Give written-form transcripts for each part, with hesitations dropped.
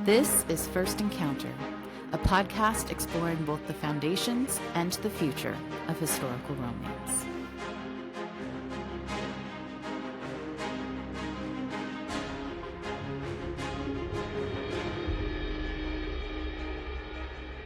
This is First Encounter, a podcast exploring both the foundations and the future of historical romance.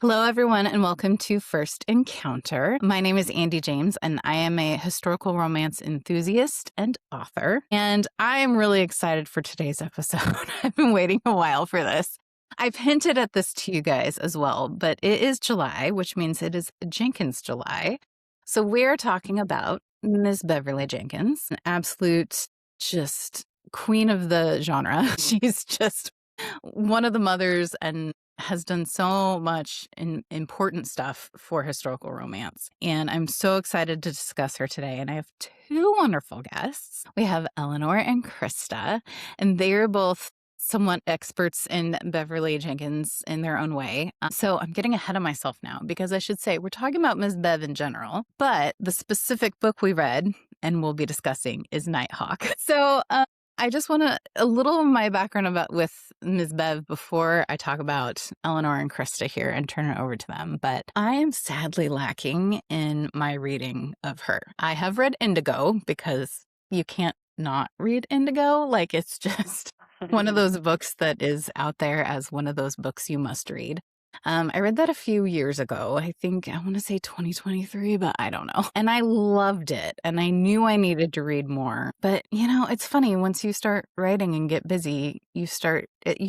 Hello, everyone, and welcome to First Encounter. My name is Andy James, and I am a historical romance enthusiast and author. And I am really excited for today's episode. I've been waiting a while for this. I've hinted at this to you guys as well, but it is July, which means it is Jenkins July. So we're talking about Ms. Beverly Jenkins, an absolute just queen of the genre. She's just one of the mothers and has done so much important stuff for historical romance. And I'm so excited to discuss her today. And I have two wonderful guests. We have Eleanor and Krista, and they're both somewhat experts in Beverly Jenkins in their own way. So I'm getting ahead of myself now because I should say we're talking about Ms. Bev in general, but the specific book we read and we'll be discussing is Nighthawk. So I just want a little of my background with Ms. Bev before I talk about Eleanor and Krista here and turn it over to them. But I am sadly lacking in my reading of her. I have read Indigo because you can't not read Indigo. Like, it's just one of those books that is out there as one of those books you must read. I read that a few years ago. I want to say 2023, but I don't know. And I loved it. And I knew I needed to read more. But, it's funny. Once you start writing and get busy, you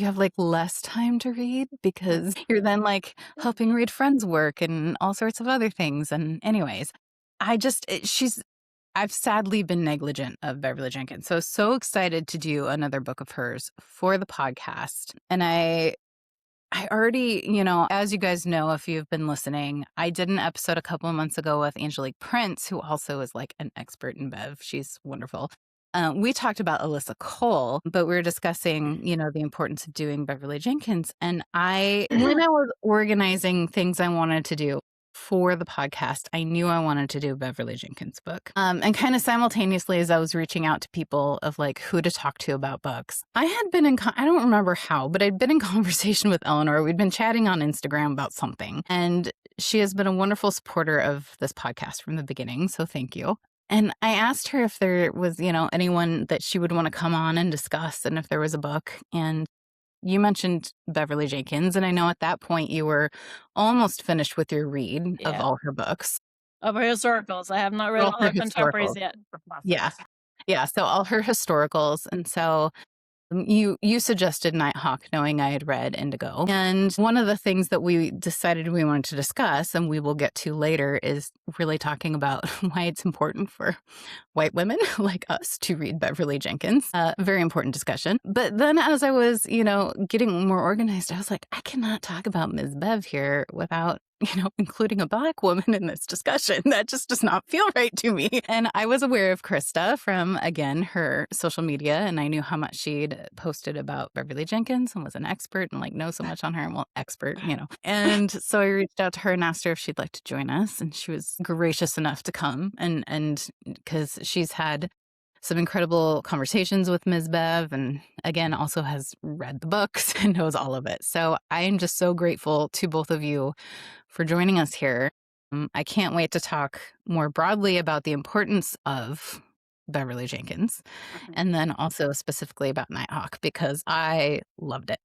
have like less time to read because you're then like helping read friends' work and all sorts of other things. And anyways, I've sadly been negligent of Beverly Jenkins. So excited to do another book of hers for the podcast. And I already, as you guys know, if you've been listening, I did an episode a couple of months ago with Angelique Prince, who also is like an expert in Bev. She's wonderful. We talked about Alyssa Cole, but we were discussing, the importance of doing Beverly Jenkins. And when I was organizing things I wanted to do for the podcast, I knew I wanted to do a Beverly Jenkins book. And kind of simultaneously, as I was reaching out to people of like who to talk to about books, I had been I don't remember how, but I'd been in conversation with Eleanor. We'd been chatting on Instagram about something. And she has been a wonderful supporter of this podcast from the beginning. So thank you. And I asked her if there was, anyone that she would want to come on and discuss and if there was a book. And you mentioned Beverly Jenkins, and I know at that point you were almost finished with your read of all her books. Of her historicals. I have not read all her contemporaries yet. Yeah. So all her historicals. And so you suggested Nighthawk, knowing I had read Indigo. And one of the things that we decided we wanted to discuss, and we will get to later, is really talking about why it's important for white women like us to read Beverly Jenkins. Very important discussion. But then as I was, getting more organized, I was like, I cannot talk about Ms. Bev here without including a Black woman in this discussion. That just does not feel right to me. And I was aware of Krista from, again, her social media, and I knew how much she'd posted about Beverly Jenkins and was an expert and knows so much on her. Well, expert. And so I reached out to her and asked her if she'd like to join us, and she was gracious enough to come. And because she's had some incredible conversations with Ms. Bev, and again, also has read the books and knows all of it. So I am just so grateful to both of you for joining us here. I can't wait to talk more broadly about the importance of Beverly Jenkins, and then also specifically about Nighthawk, because I loved it.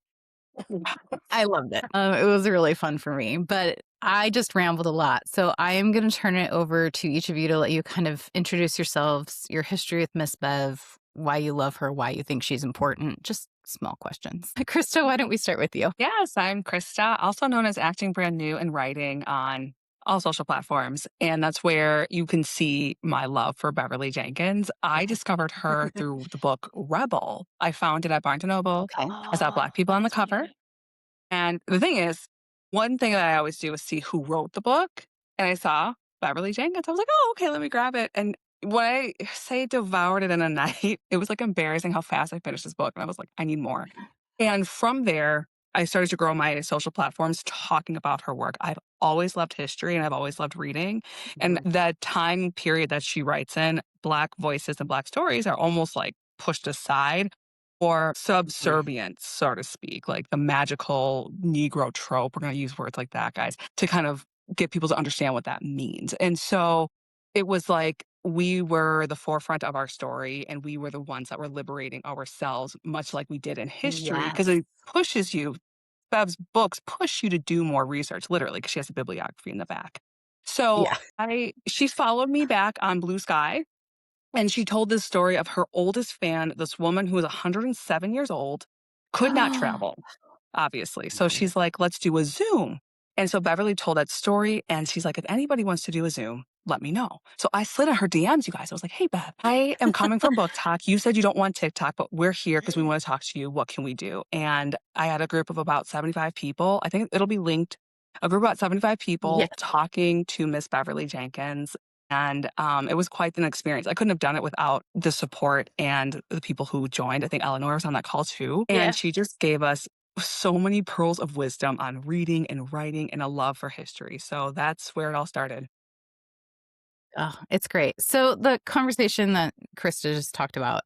I loved it. It was really fun for me, but I just rambled a lot. So I am going to turn it over to each of you to let you kind of introduce yourselves, your history with Miss Bev, why you love her, why you think she's important, just small questions. Krista, why don't we start with you? Yes, I'm Krista, also known as Acting Brand New and writing on all social platforms. And that's where you can see my love for Beverly Jenkins. I discovered her through the book Rebel. I found it at Barnes & Noble. Okay. I saw Black people on the cover. And the thing is, one thing that I always do is see who wrote the book. And I saw Beverly Jenkins. I was like, oh, okay, let me grab it. And when I say devoured it in a night, it was like embarrassing how fast I finished this book. And I was like, I need more. And from there, I started to grow my social platforms talking about her work. I've always loved history and I've always loved reading. And the time period that she writes in, Black voices and Black stories are almost like pushed aside. or subservience, so to speak, like the magical Negro trope. We're going to use words like that, guys, to kind of get people to understand what that means. And so it was like we were the forefront of our story and we were the ones that were liberating ourselves, much like we did in history, because Yes. it pushes you. Bev's books push you to do more research, literally, because she has a bibliography in the back. So Yeah. she followed me back on Blue Sky. And she told this story of her oldest fan, this woman who was 107 years old, could not travel, obviously. So she's like, let's do a Zoom. And so Beverly told that story. And she's like, if anybody wants to do a Zoom, let me know. So I slid in her DMs, you guys. I was like, hey, Bev, I am coming from Book Talk. You said you don't want TikTok, but we're here because we want to talk to you. What can we do? And I had a group of about 75 people. I think it'll be linked. A group of about 75 people talking to Miss Beverly Jenkins. And it was quite an experience. I couldn't have done it without the support and the people who joined. I think Eleanor was on that call too. And she just gave us so many pearls of wisdom on reading and writing and a love for history. So that's where it all started. Oh, it's great. So the conversation that Krista just talked about,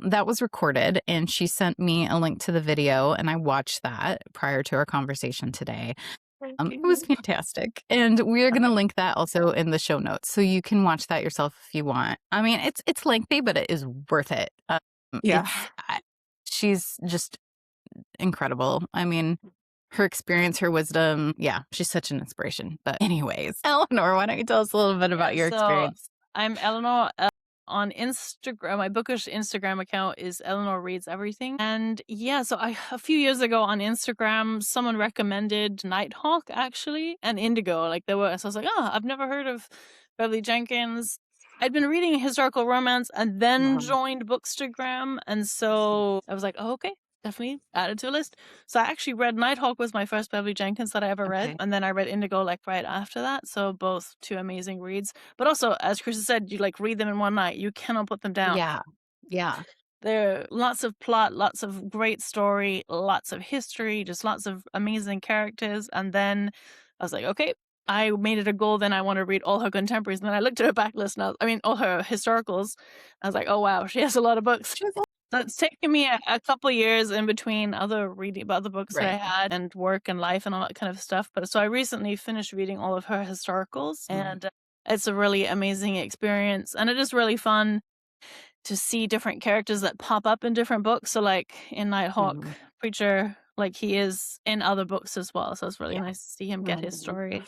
that was recorded, and she sent me a link to the video, and I watched that prior to our conversation today. It was fantastic. And we're going to link that also in the show notes, so you can watch that yourself if you want. I mean, it's lengthy, but it is worth it. Yeah. She's just incredible. I mean, her experience, her wisdom. Yeah, she's such an inspiration. But anyways, Eleanor, why don't you tell us a little bit about your experience? I'm Eleanor. On Instagram, my bookish Instagram account is Eleanor Reads Everything. And yeah, so a few years ago on Instagram, someone recommended Nighthawk actually and Indigo. Like so I was like, oh, I've never heard of Beverly Jenkins. I'd been reading historical romance and then joined Bookstagram. And so I was like, oh, okay, definitely added to a list. So I actually read Nighthawk was my first Beverly Jenkins that I ever read. And then I read Indigo like right after that. So both two amazing reads. But also, as Krista said, you like read them in one night. You cannot put them down. Yeah. Yeah. There are lots of plot, lots of great story, lots of history, just lots of amazing characters. And then I was like, okay, I made it a goal. Then I want to read all her contemporaries. And then I looked at her backlist and all her historicals. I was like, oh, wow, she has a lot of books. So it's taken me a couple years in between other books that I had and work and life and all that kind of stuff. But so I recently finished reading all of her historicals, and it's a really amazing experience. And it is really fun to see different characters that pop up in different books. So like in Nighthawk, Preacher, like he is in other books as well. So it's really nice to see him get his story.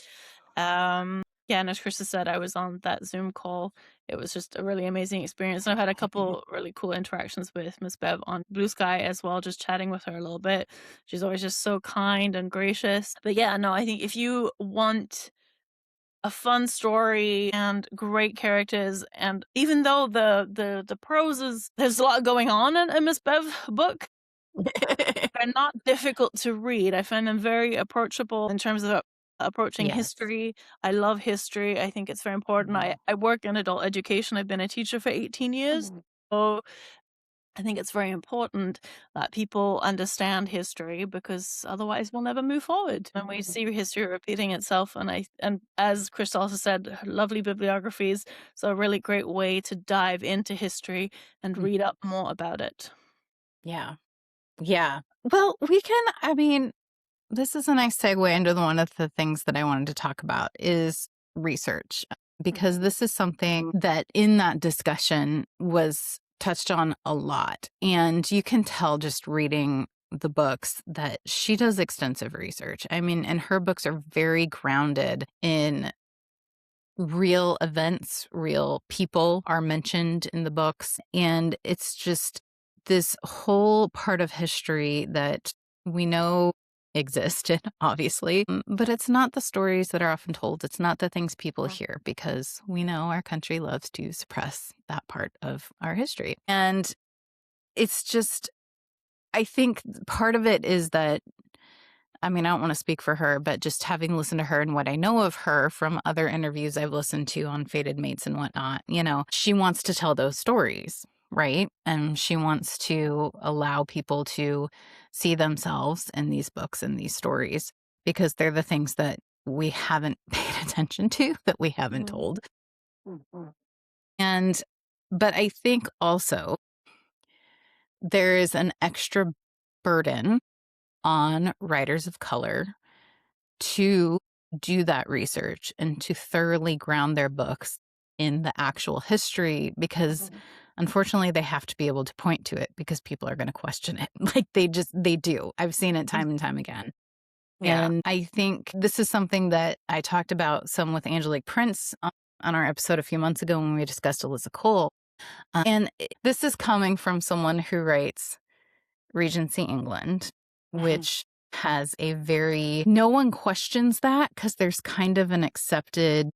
Yeah, and as Krista said, I was on that Zoom call. It was just a really amazing experience. And I've had a couple really cool interactions with Miss Bev on Blue Sky as well, just chatting with her a little bit. She's always just so kind and gracious. But yeah, no, I think if you want a fun story and great characters, and even though the prose is, there's a lot going on in a Miss Bev book, they're not difficult to read. I find them very approachable in terms of approaching history. I love history. I think it's very important. I work in adult education. I've been a teacher for 18 years. So I think it's very important that people understand history, because otherwise we'll never move forward. And we see history repeating itself. And as Krist also said, lovely bibliographies. So a really great way to dive into history and read up more about it. Yeah. Yeah. Well, this is a nice segue into one of the things that I wanted to talk about is research, because this is something that in that discussion was touched on a lot. And you can tell just reading the books that she does extensive research. I mean, and her books are very grounded in real events, real people are mentioned in the books. And it's just this whole part of history that we know existed, obviously, but it's not the stories that are often told. It's not the things people hear, because we know our country loves to suppress that part of our history. And it's just, I think part of it is that, I mean, I don't want to speak for her, but just having listened to her and what I know of her from other interviews I've listened to on Fated Mates and whatnot, she wants to tell those stories, right? And she wants to allow people to see themselves in these books and these stories, because they're the things that we haven't paid attention to, that we haven't told. But I think also there is an extra burden on writers of color to do that research and to thoroughly ground their books in the actual history, because unfortunately they have to be able to point to it because people are going to question it. Like they do. I've seen it time and time again. Yeah. And I think this is something that I talked about some with Angelique Prince on our episode a few months ago when we discussed Alyssa Cole. And this is coming from someone who writes Regency England, which has a very, no one questions that because there's kind of an accepted,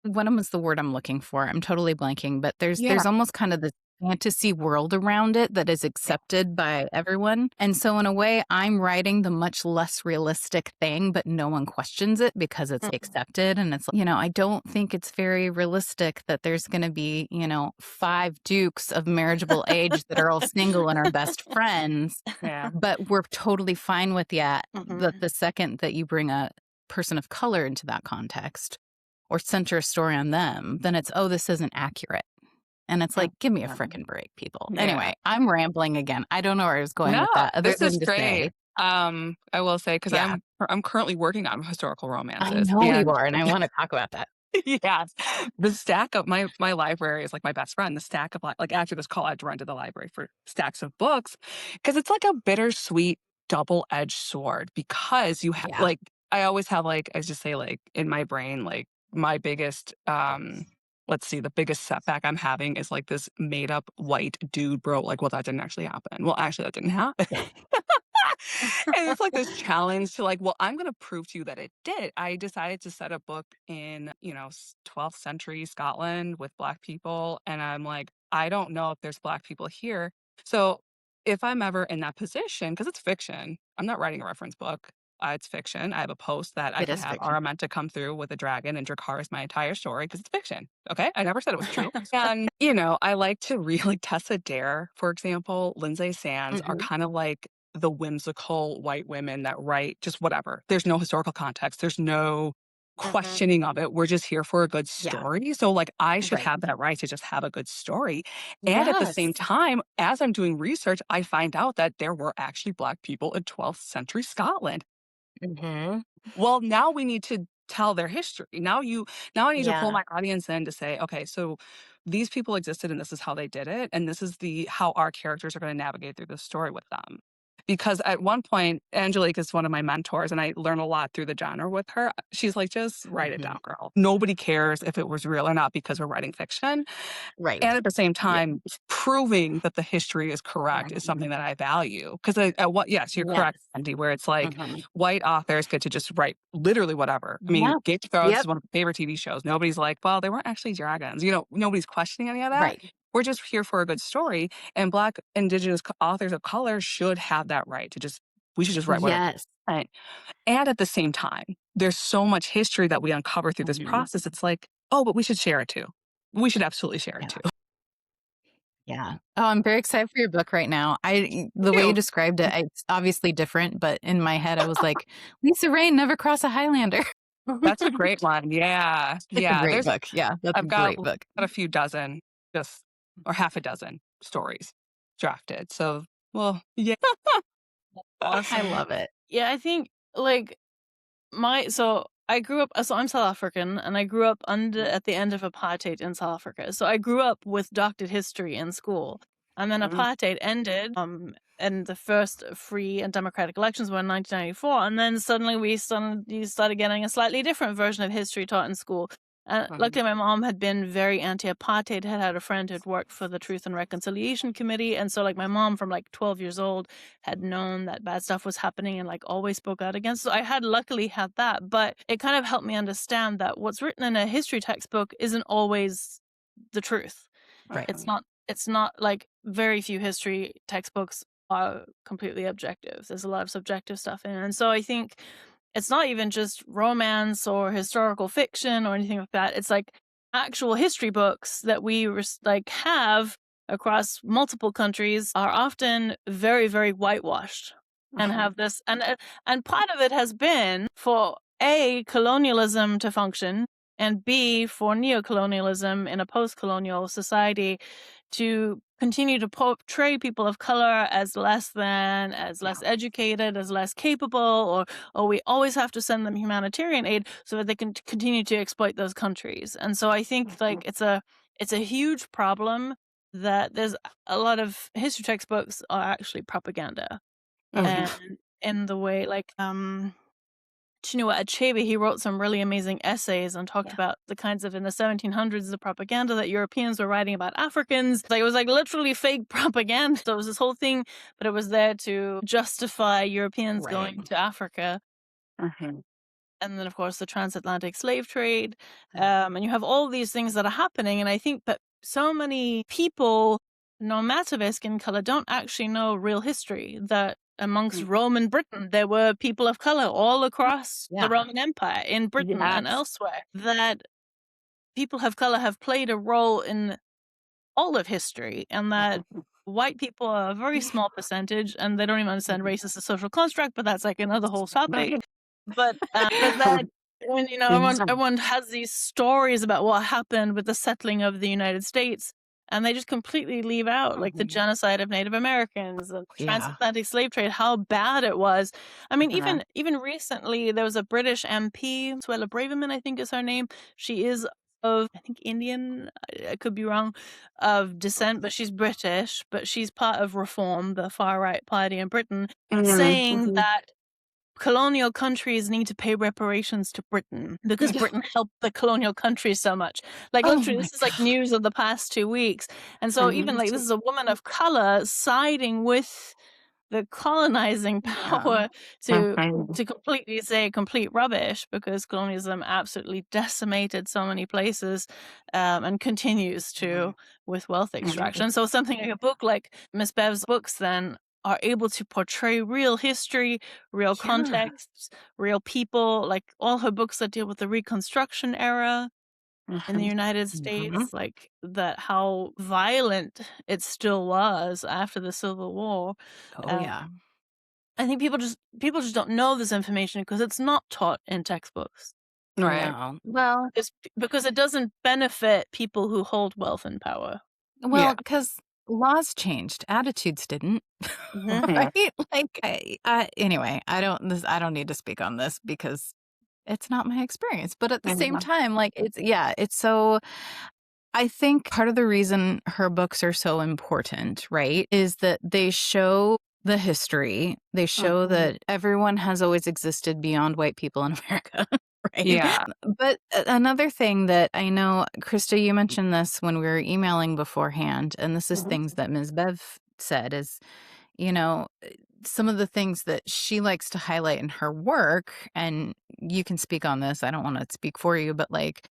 what was the word I'm looking for? I'm totally blanking, but there's almost kind of this fantasy world around it that is accepted by everyone. And so in a way, I'm writing the much less realistic thing, but no one questions it because it's accepted. And it's, I don't think it's very realistic that there's going to be, 5 dukes of marriageable age that are all single and are best friends. Yeah. But we're totally fine with that. That the second that you bring a person of color into that context or center a story on them, then it's, this isn't accurate. And it's like, give me a freaking break, people. Yeah. Anyway, I'm rambling again. I don't know where I was going with that. This is great. I will say, because I'm currently working on historical I romances. know you are, and I want to talk about that. Yeah. The stack of my library is like my best friend. The stack of like after this call, I had to run to the library for stacks of books because it's like a bittersweet double-edged sword because you have like, I always have like, I just say like in my brain, like my biggest, let's see, the biggest setback I'm having is like this made up white dude bro. Like, well, that didn't actually happen. Well, actually, that didn't happen. And it's like this challenge to like, well, I'm going to prove to you that it did. I decided to set a book in, 12th century Scotland with Black people. And I'm like, I don't know if there's Black people here. So if I'm ever in that position, because it's fiction, I'm not writing a reference book. It's fiction. I have a post that I can have Araminta come through with a dragon and Drakkar is my entire story because it's fiction. Okay. I never said it was true. And, I like to read like Tessa Dare, for example, Lindsay Sands are kind of like the whimsical white women that write just whatever. There's no historical context. There's no questioning of it. We're just here for a good story. So like I should have that right to just have a good story. And at the same time, as I'm doing research, I find out that there were actually Black people in 12th century Scotland. Well, now we need to tell their history. Now I need to pull my audience in to say, okay, so these people existed and this is how they did it. And this is how our characters are going to navigate through this story with them. Because at one point, Angelique is one of my mentors and I learn a lot through the genre with her. She's like, just write it down, girl. Nobody cares if it was real or not because we're writing fiction. Right. And at the same time, proving that the history is correct is something that I value. Because yes, you're correct, Andy, where it's like white authors get to just write literally whatever. I mean, Game of Thrones is one of my favorite TV shows. Nobody's like, well, they weren't actually dragons. Nobody's questioning any of that. Right. We're just here for a good story. And Black Indigenous authors of color should have that right to we should just write whatever. Yes. Right. And at the same time, there's so much history that we uncover through this process. It's like, but we should share it too. We should absolutely share it too. Yeah. Oh, I'm very excited for your book right now. The way you described it, it's obviously different, but in my head, I was like, Lisa Rain never cross a Highlander. That's a great one. Yeah. It's a great book. Yeah. That's a great book. Got a few dozen, or half a dozen stories drafted. So, well, yeah. Awesome. I love it. Yeah, I think like I grew up, so I'm South African, and I grew up at the end of apartheid in South Africa. So I grew up with doctored history in school. And then apartheid ended, and the first free and democratic elections were in 1994. And then suddenly you started getting a slightly different version of history taught in school. And luckily, my mom had been very anti-apartheid, had a friend who'd worked for the Truth and Reconciliation Committee. And so like my mom from like 12 years old had known that bad stuff was happening and like always spoke out against. So I luckily had that. But it kind of helped me understand that what's written in a history textbook isn't always the truth. Right. It's not like very few history textbooks are completely objective. There's a lot of subjective stuff in it. And so I think it's not even just romance or historical fiction or anything like that. It's like actual history books that we have across multiple countries are often very, very whitewashed and have this. And part of it has been for colonialism to function and B, for neocolonialism in a post-colonial society to continue to portray people of color as less than, as less educated, as less capable, or we always have to send them humanitarian aid so that they can continue to exploit those countries. And so I think like it's a huge problem that there's a lot of history textbooks are actually propaganda. And in the way like Chinua Achebe, he wrote some really amazing essays and talked about the kinds of in the 1700s the propaganda that Europeans were writing about Africans. Like it was like literally fake propaganda. So it was this whole thing, but it was there to justify Europeans going to Africa. And then, of course, the transatlantic slave trade. And you have all these things that are happening. And I think that so many people, no matter their skin color, don't actually know real history. That amongst Rome and Britain, there were people of color all across the Roman Empire, in Britain and elsewhere. That people of color have played a role in all of history, and that white people are a very small percentage, and they don't even understand race as a social construct, but that's like another whole topic. But that when everyone has these stories about what happened with the settling of the United States, and they just completely leave out like the genocide of Native Americans, the transatlantic slave trade, how bad it was. I mean, even recently there was a British MP, Suella Braverman, I think is her name. She is of, I think, Indian, I could be wrong, of descent, but she's British, but she's part of Reform, the far-right party in Britain, saying that colonial countries need to pay reparations to Britain because Britain helped the colonial countries so much. Like, literally, this is like news of the past 2 weeks. And so even like this is a woman of color siding with the colonizing power to completely say complete rubbish because colonialism absolutely decimated so many places and continues to with wealth extraction. So something like a book like Miss Bev's books then are able to portray real history, real contexts, real people, like all her books that deal with the Reconstruction era in the United States, like that how violent it still was after the Civil War. I think people just don't know this information because it's not taught in textbooks. No. Well, It's because it doesn't benefit people who hold wealth and power. well, because laws changed, attitudes didn't, right? Like, anyway, I don't need to speak on this because it's not my experience. But at the same time, like it's so. I think part of the reason her books are so important, right, is that they show the history. They show that everyone has always existed beyond white people in America, right? Yeah. But another thing that I know, Krista, you mentioned this when we were emailing beforehand, and this is things that Ms. Bev said is, some of the things that she likes to highlight in her work, and you can speak on this. I don't want to speak for you, but like,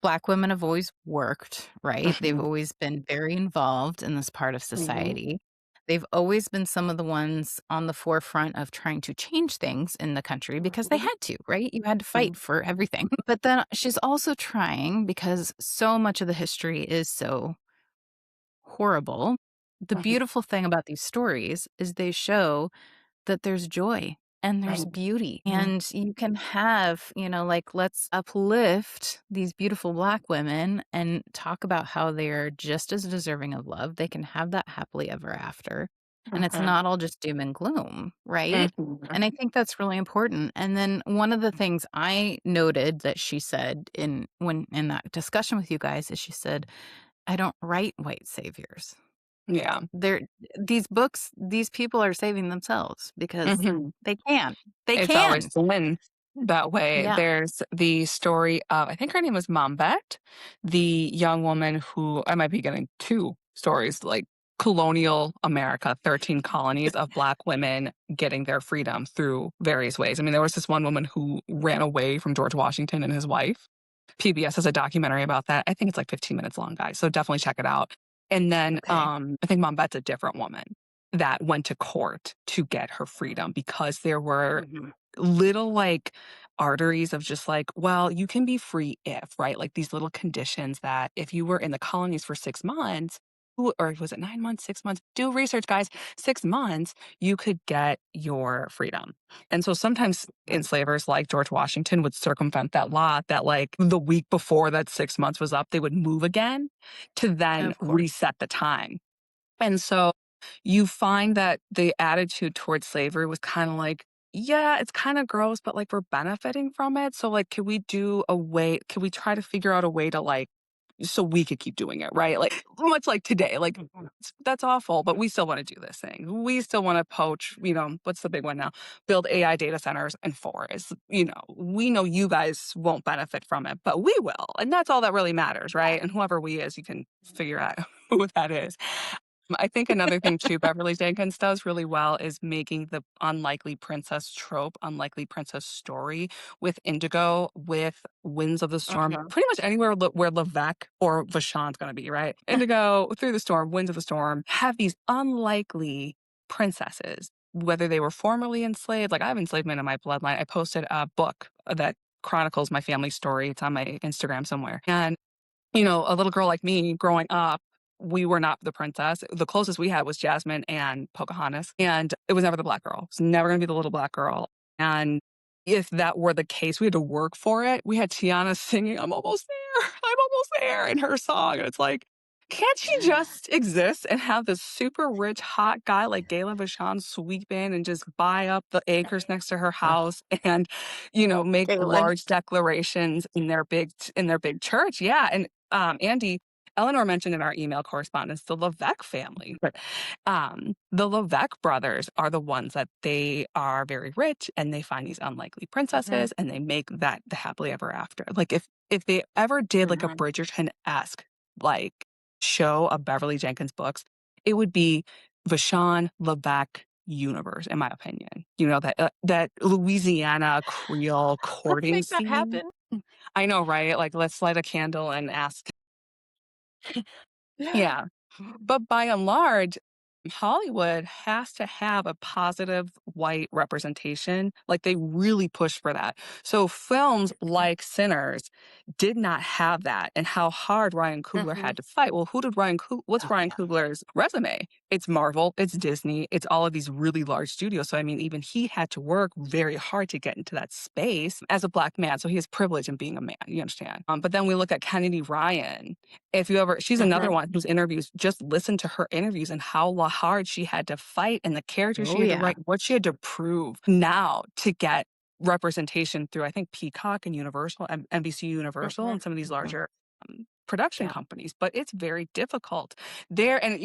Black women have always worked, right? They've always been very involved in this part of society. They've always been some of the ones on the forefront of trying to change things in the country because they had to, right? You had to fight for everything. But then she's also trying, because so much of the history is so horrible. The beautiful thing about these stories is they show that there's joy and there's beauty. And you can have, like, let's uplift these beautiful Black women and talk about how they are just as deserving of love. They can have that happily ever after. And it's not all just doom and gloom, right? And I think that's really important. And then one of the things I noted that she said in that discussion with you guys is she said, I don't write white saviors. Yeah. These books, these people are saving themselves because they can. It's always been that way. Yeah. There's the story of, I think her name was Mombet, the young woman who, I might be getting two stories, like colonial America, 13 colonies of Black women getting their freedom through various ways. I mean, there was this one woman who ran away from George Washington and his wife. PBS has a documentary about that. I think it's like 15 minutes long, guys. So definitely check it out. And then I think Mombet's a different woman that went to court to get her freedom because there were little like arteries of just like, well, you can be free if, right? Like these little conditions that if you were in the colonies for 6 months, or was it 9 months, 6 months? Do research, guys. 6 months, you could get your freedom. And so sometimes enslavers like George Washington would circumvent that law that, like, the week before that 6 months was up, they would move again to then Of course. reset the time. And so you find that the attitude towards slavery was kind of like, yeah, it's kind of gross, but like we're benefiting from it. So like, can we try to figure out a way to like, so we could keep doing it, right? Like much like today, like that's awful, but we still want to do this thing. We still want to poach, what's the big one now? Build AI data centers and forests. We know you guys won't benefit from it, but we will. And that's all that really matters, right? And whoever we is, you can figure out who that is. I think another thing too Beverly Jenkins does really well is making the unlikely princess trope, unlikely princess story with Indigo, with Winds of the Storm, Uh-huh. pretty much anywhere where Levesque or Vashon's going to be, right? Indigo, Through the Storm, Winds of the Storm have these unlikely princesses, whether they were formerly enslaved. Like I have enslavement in my bloodline. I posted a book that chronicles my family story. It's on my Instagram somewhere. And a little girl like me growing up, we were not the princess. The closest we had was Jasmine and Pocahontas. And it was never the black girl. It's never going to be the little black girl. And if that were the case, we had to work for it. We had Tiana singing, I'm almost there. I'm almost there in her song. And it's like, can't she just exist and have this super rich, hot guy like Galen Vachon sweep in and just buy up the acres next to her house and, make Galen. large declarations in their big church? Yeah. And Andy, Eleanor mentioned in our email correspondence the Levesque family. But the Levesque brothers are the ones that they are very rich and they find these unlikely princesses and they make that the happily ever after. Like if they ever did like a Bridgerton-esque like show of Beverly Jenkins books, it would be Vashon Levesque universe, in my opinion. That Louisiana Creole Let's courting make that scene. happen. I know, right? Like, let's light a candle and ask. Yeah. But by and large, Hollywood has to have a positive white representation. Like they really push for that. So films like Sinners did not have that, and how hard Ryan Coogler had to fight. Well, what's Ryan Coogler's resume? It's Marvel, it's Disney, it's all of these really large studios. So I mean, even he had to work very hard to get into that space as a black man. So he has privilege in being a man. You understand? But then we look at Kennedy Ryan. She's another one whose interviews, just listen to her interviews and how hard she had to fight and the characters she had to write, what she had to prove now to get representation through, I think, Peacock and Universal, NBC Universal, and some of these larger production companies. But it's very difficult there. And,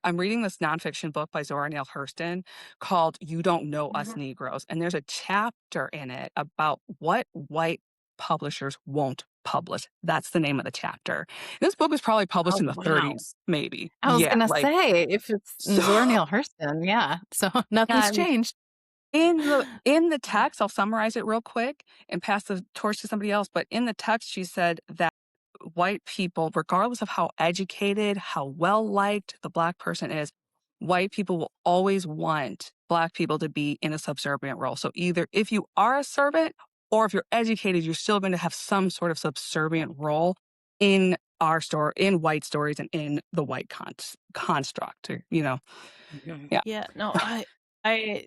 I'm reading this nonfiction book by Zora Neale Hurston called You Don't Know Us Negroes. And there's a chapter in it about what white publishers won't publish. That's the name of the chapter. This book was probably published in the 30s, maybe. I was gonna like say, if it's Zora Neale Hurston, yeah. So nothing's and changed. in the text, I'll summarize it real quick and pass the torch to somebody else. But in the text, she said that white people, regardless of how educated, how well liked the black person is, white people will always want black people to be in a subservient role. So either if you are a servant or if you're educated, you're still going to have some sort of subservient role in in white stories and in the white construct. Yeah. Yeah, no, I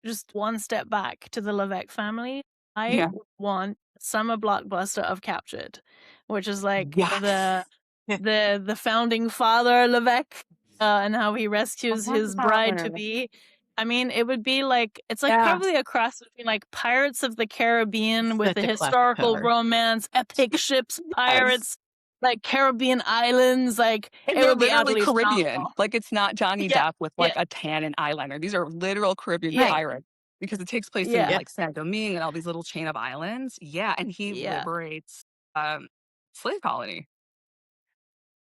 just one step back to the Levesque family. I Yeah. want Summer Blockbuster of Captured, which is like Yes. the founding father Levesque, and how he rescues his bride to be. I mean, it would be like it's like Yeah. probably a cross between like Pirates of the Caribbean with Such the a classic historical cover. romance, epic ships, pirates, like Caribbean islands, like And it they're would be literally utterly Caribbean. phenomenal. Like it's not Johnny Yeah, Depp with yeah, like a tan and eyeliner. These are literal Caribbean yeah, pirates because it takes place in yeah, like Saint Domingue and all these little chain of islands. Yeah, and he yeah. liberates slave colony.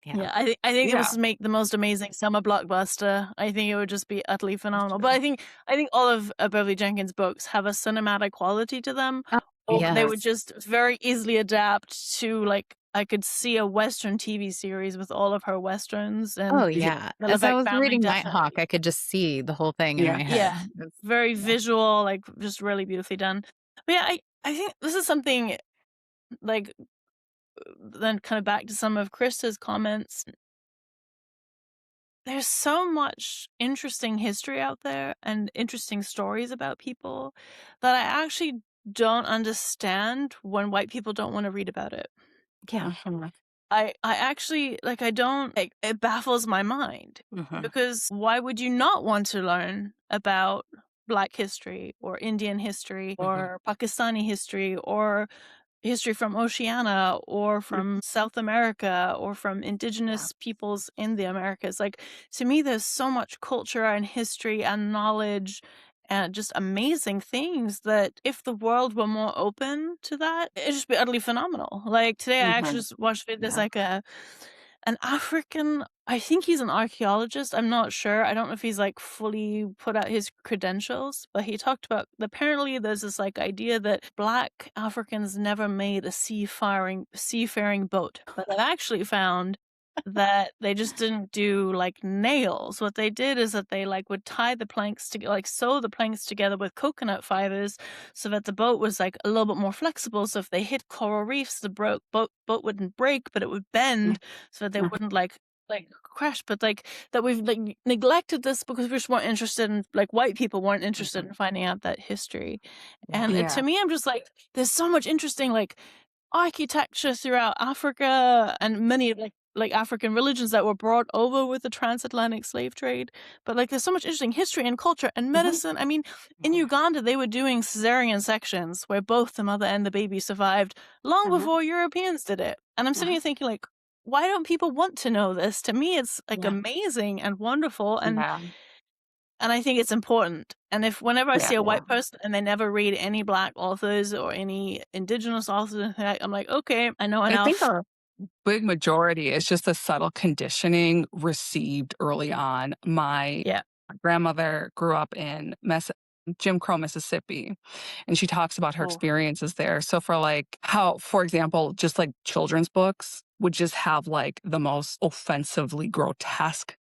Yeah. Yeah, I think it Yeah. was make the most amazing summer blockbuster. I think it would just be utterly phenomenal. But I think all of Beverly Jenkins' books have a cinematic quality to them, Oh, or they would yes. just very easily adapt to like I could see a Western TV series with all of her Westerns, and Oh, yeah. the As I Levesque was family reading definitely. Nighthawk, I could just see the whole thing in Yeah. my head. Yeah, It's- very yeah. visual, like just really beautifully done. But yeah, I think this is something like then kind of back to some of Krista's comments. there's so much interesting history out there and interesting stories about people that I actually don't understand when white people don't want to read about it. Yeah. I actually like I don't like it baffles my mind because why would you not want to learn about Black history or Indian history or Pakistani history or history from Oceania or from South America or from indigenous peoples in the Americas. Like, to me, there's so much culture and history and knowledge and just amazing things that if the world were more open to that, it'd just be utterly phenomenal. Like today I actually just watched there's like an African, I think he's an archaeologist. I'm not sure. I don't know if he's like fully put out his credentials, but he talked about apparently there's this like idea that Black Africans never made a seafaring boat, but I've actually found that they just didn't do like nails. What they did is that they like would tie the planks together, like sew the planks together with coconut fibers so that the boat was like a little bit more flexible. So if they hit coral reefs, the boat wouldn't break, but it would bend so that they wouldn't like crash. But like that we've like neglected this because we just weren't interested in like white people weren't interested in finding out that history. And to me, I'm just like, there's so much interesting like architecture throughout Africa and many like African religions that were brought over with the transatlantic slave trade. But like there's so much interesting history and culture and medicine. I mean, in Uganda they were doing cesarean sections where both the mother and the baby survived long before Europeans did it. And I'm sitting here thinking like, why don't people want to know this? To me it's like amazing and wonderful and I think it's important. And if whenever I see a white person and they never read any Black authors or any indigenous authors, I'm like, okay, I know enough. I think our big majority is just the subtle conditioning received early on. My grandmother grew up in Jim Crow, Mississippi, and she talks about her experiences there. So for like how, for example, just like children's books would just have like the most offensively grotesque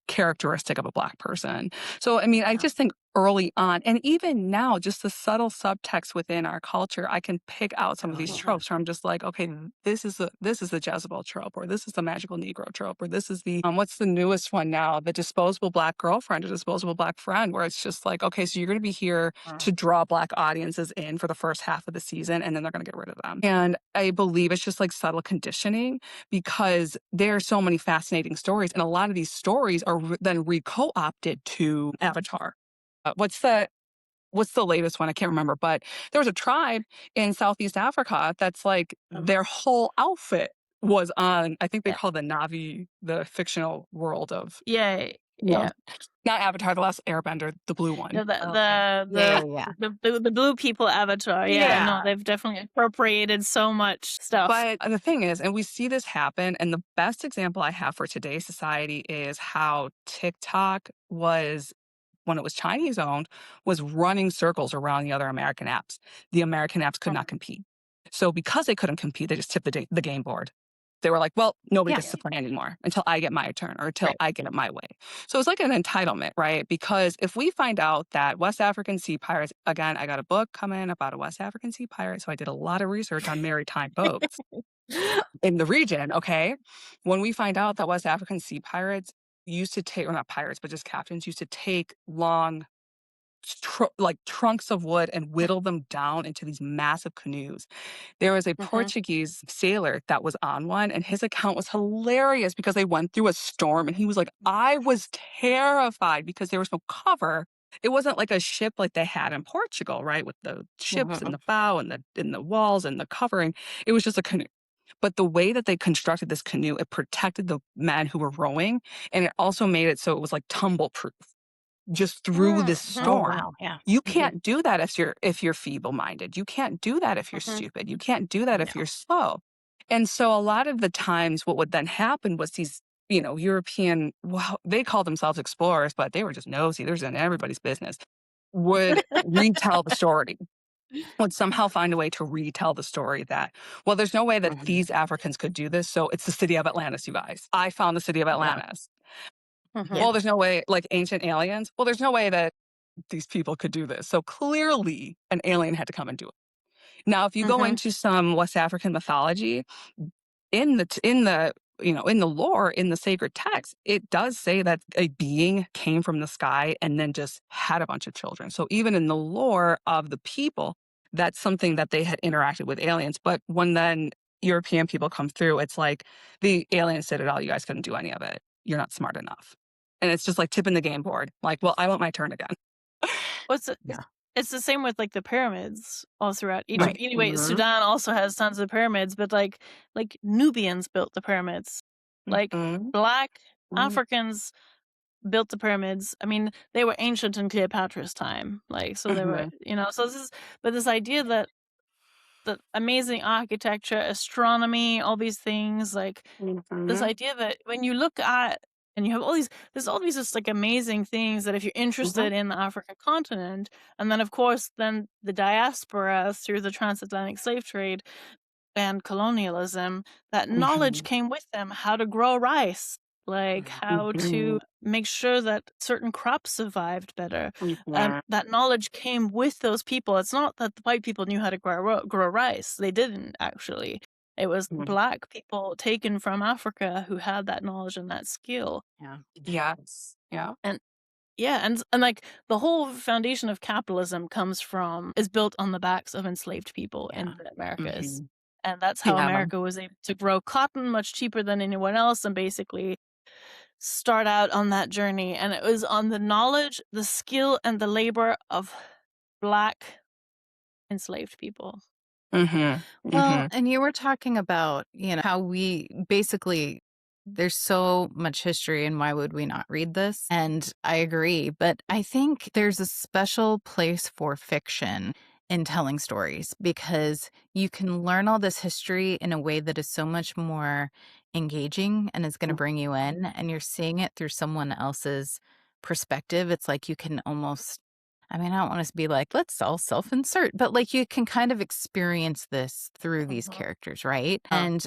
characteristic of a Black person. So, I mean, I just think early on, and even now, just the subtle subtext within our culture, I can pick out some of these tropes where I'm just like, okay, this is the Jezebel trope, or this is the magical Negro trope, or this is the what's the newest one now, the disposable Black girlfriend or disposable Black friend, where it's just like, okay, so you're going to be here to draw Black audiences in for the first half of the season, and then they're going to get rid of them. And I believe it's just like subtle conditioning because there are so many fascinating stories, and a lot of these stories are then re-co-opted to Avatar. What's the latest one? I can't remember, but there was a tribe in Southeast Africa that's like their whole outfit was on, I think they call the Navi, the fictional world of not Avatar, the last Airbender, the blue one. The blue people Avatar. No, they've definitely appropriated so much stuff. But the thing is, and we see this happen, and the best example I have for today's society is how TikTok was, when it was Chinese owned, was running circles around the other American apps. The American apps could not compete. So because they couldn't compete, they just tipped the game board. They were like, well, nobody gets to play anymore until I get my turn or until I get it my way. So it's like an entitlement, right? Because if we find out that West African sea pirates, again, I got a book coming about a West African sea pirate, so I did a lot of research on maritime boats in the region, okay? When we find out that West African sea pirates used to take, or not pirates, but just captains used to take long like trunks of wood and whittle them down into these massive canoes. There was a Portuguese sailor that was on one, and his account was hilarious because they went through a storm, and he was like, I was terrified because there was no cover. It wasn't like a ship like they had in Portugal, right? With the ships and the bow and the walls and the covering. It was just a canoe. But the way that they constructed this canoe, it protected the men who were rowing, and it also made it so it was like tumble proof just through this storm. You can't do that if you're feeble-minded. You can't do that if you're stupid. You can't do that if you're slow. And so a lot of the times what would then happen was these, European, well, they called themselves explorers, but they were just nosy. They're in everybody's business. Would retell the story. Would somehow find a way to retell the story that, well, there's no way that these Africans could do this. So it's the city of Atlantis, you guys. I found the city of Atlantis. Well, there's no way, like ancient aliens. Well, there's no way that these people could do this. So clearly an alien had to come and do it. Now, if you go into some West African mythology, in the in the lore, in the sacred text, it does say that a being came from the sky and then just had a bunch of children. So even in the lore of the people, that's something that they had interacted with aliens. But when then European people come through, it's like the aliens did it all. You guys couldn't do any of it. You're not smart enough. And it's just like tipping the game board. Like, well, I want my turn again. What's it? Yeah. It's the same with like the pyramids all throughout Egypt. Right. Anyway, Mhm. Sudan also has tons of pyramids, but like Nubians built the pyramids. Like Mhm. Black Mhm. Africans built the pyramids. I mean, they were ancient in Cleopatra's time. Like, so they were, Mhm. so this idea that the amazing architecture, astronomy, all these things, like this Mhm. idea that when you look at and you have there's all these just like amazing things that if you're interested Mhm. in the African continent, and then of course then the diaspora through the transatlantic slave trade and colonialism, that knowledge Mhm. came with them, how to grow rice, like how to Mhm. make sure that certain crops survived better. Mhm. That knowledge came with those people. It's not that the white people knew how to grow rice. They didn't actually. It was Mhm. Black people taken from Africa who had that knowledge and that skill. Yeah. Yes. Yeah. And yeah, and like the whole foundation of capitalism is built on the backs of enslaved people Yeah. in the Americas. Mhm. And that's how Yeah. America was able to grow cotton much cheaper than anyone else and basically start out on that journey. And it was on the knowledge, the skill, and the labor of Black enslaved people. Mhm. Well, Mhm. and you were talking about, how there's so much history and why would we not read this? And I agree, but I think there's a special place for fiction in telling stories because you can learn all this history in a way that is so much more engaging and is going to bring you in, and you're seeing it through someone else's perspective. It's like you can almost, I mean, I don't want to be like, let's all self insert, but like you can kind of experience this through these Mhm. characters, right? Uh, And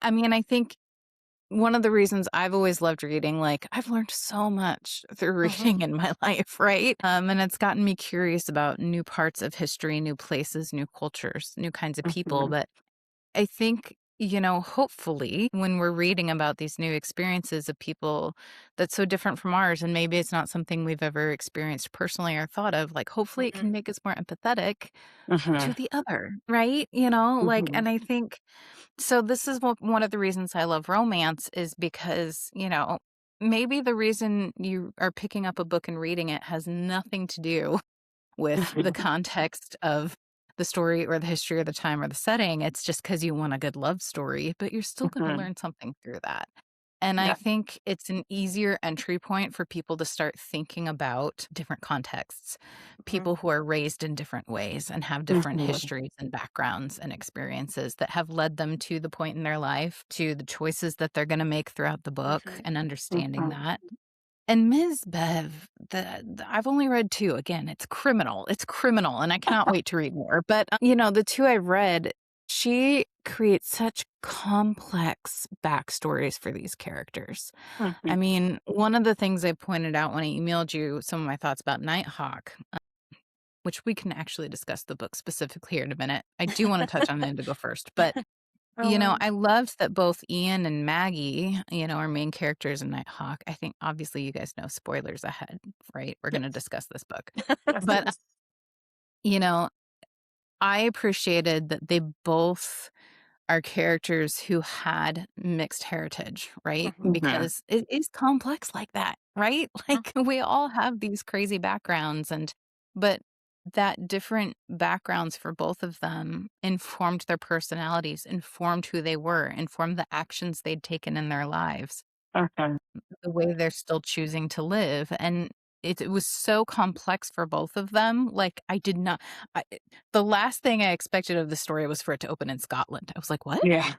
I mean, I think one of the reasons I've always loved reading, like I've learned so much through Mhm. reading in my life, right? And it's gotten me curious about new parts of history, new places, new cultures, new kinds of people. mhm. But I think, hopefully when we're reading about these new experiences of people that's so different from ours, and maybe it's not something we've ever experienced personally or thought of, like hopefully it Mhm. can make us more empathetic to Mhm. the other, right? Like, Mhm. and I think so. This is one of the reasons I love romance is because, maybe the reason you are picking up a book and reading it has nothing to do with the Mhm. context of the story or the history or the time or the setting. It's just because you want a good love story, but you're still going to Mhm. learn something through that. And I Yeah. think it's an easier entry point for people to start thinking about different contexts, Mhm. people who are raised in different ways and have different Mhm. histories and backgrounds and experiences that have led them to the point in their life, to the choices that they're going to make throughout the book, Mhm. and understanding Mhm. that. And Ms. Bev, I've only read 2. Again, it's criminal. It's criminal, and I cannot wait to read more. But, the 2 I've read, she creates such complex backstories for these characters. I Mhm. mean, one of the things I pointed out when I emailed you some of my thoughts about Nighthawk, which we can actually discuss the book specifically here in a minute. I do want to touch on Indigo first, but Oh. I loved that both Ian and Maggie, our main characters in Nighthawk. I think obviously you guys know spoilers ahead, right? We're going to discuss this book. Yes. But, Yes. you know, I appreciated that they both are characters who had mixed heritage, right? Mhm. Mhm. Because it is complex like that, right? Mhm. Like we all have these crazy backgrounds but that different backgrounds for both of them informed their personalities, informed who they were, informed the actions they'd taken in their lives, Okay. the way they're still choosing to live. And it was so complex for both of them. Like I did not, I, the last thing I expected of the story was for it to open in Scotland. I was like, what? Yeah.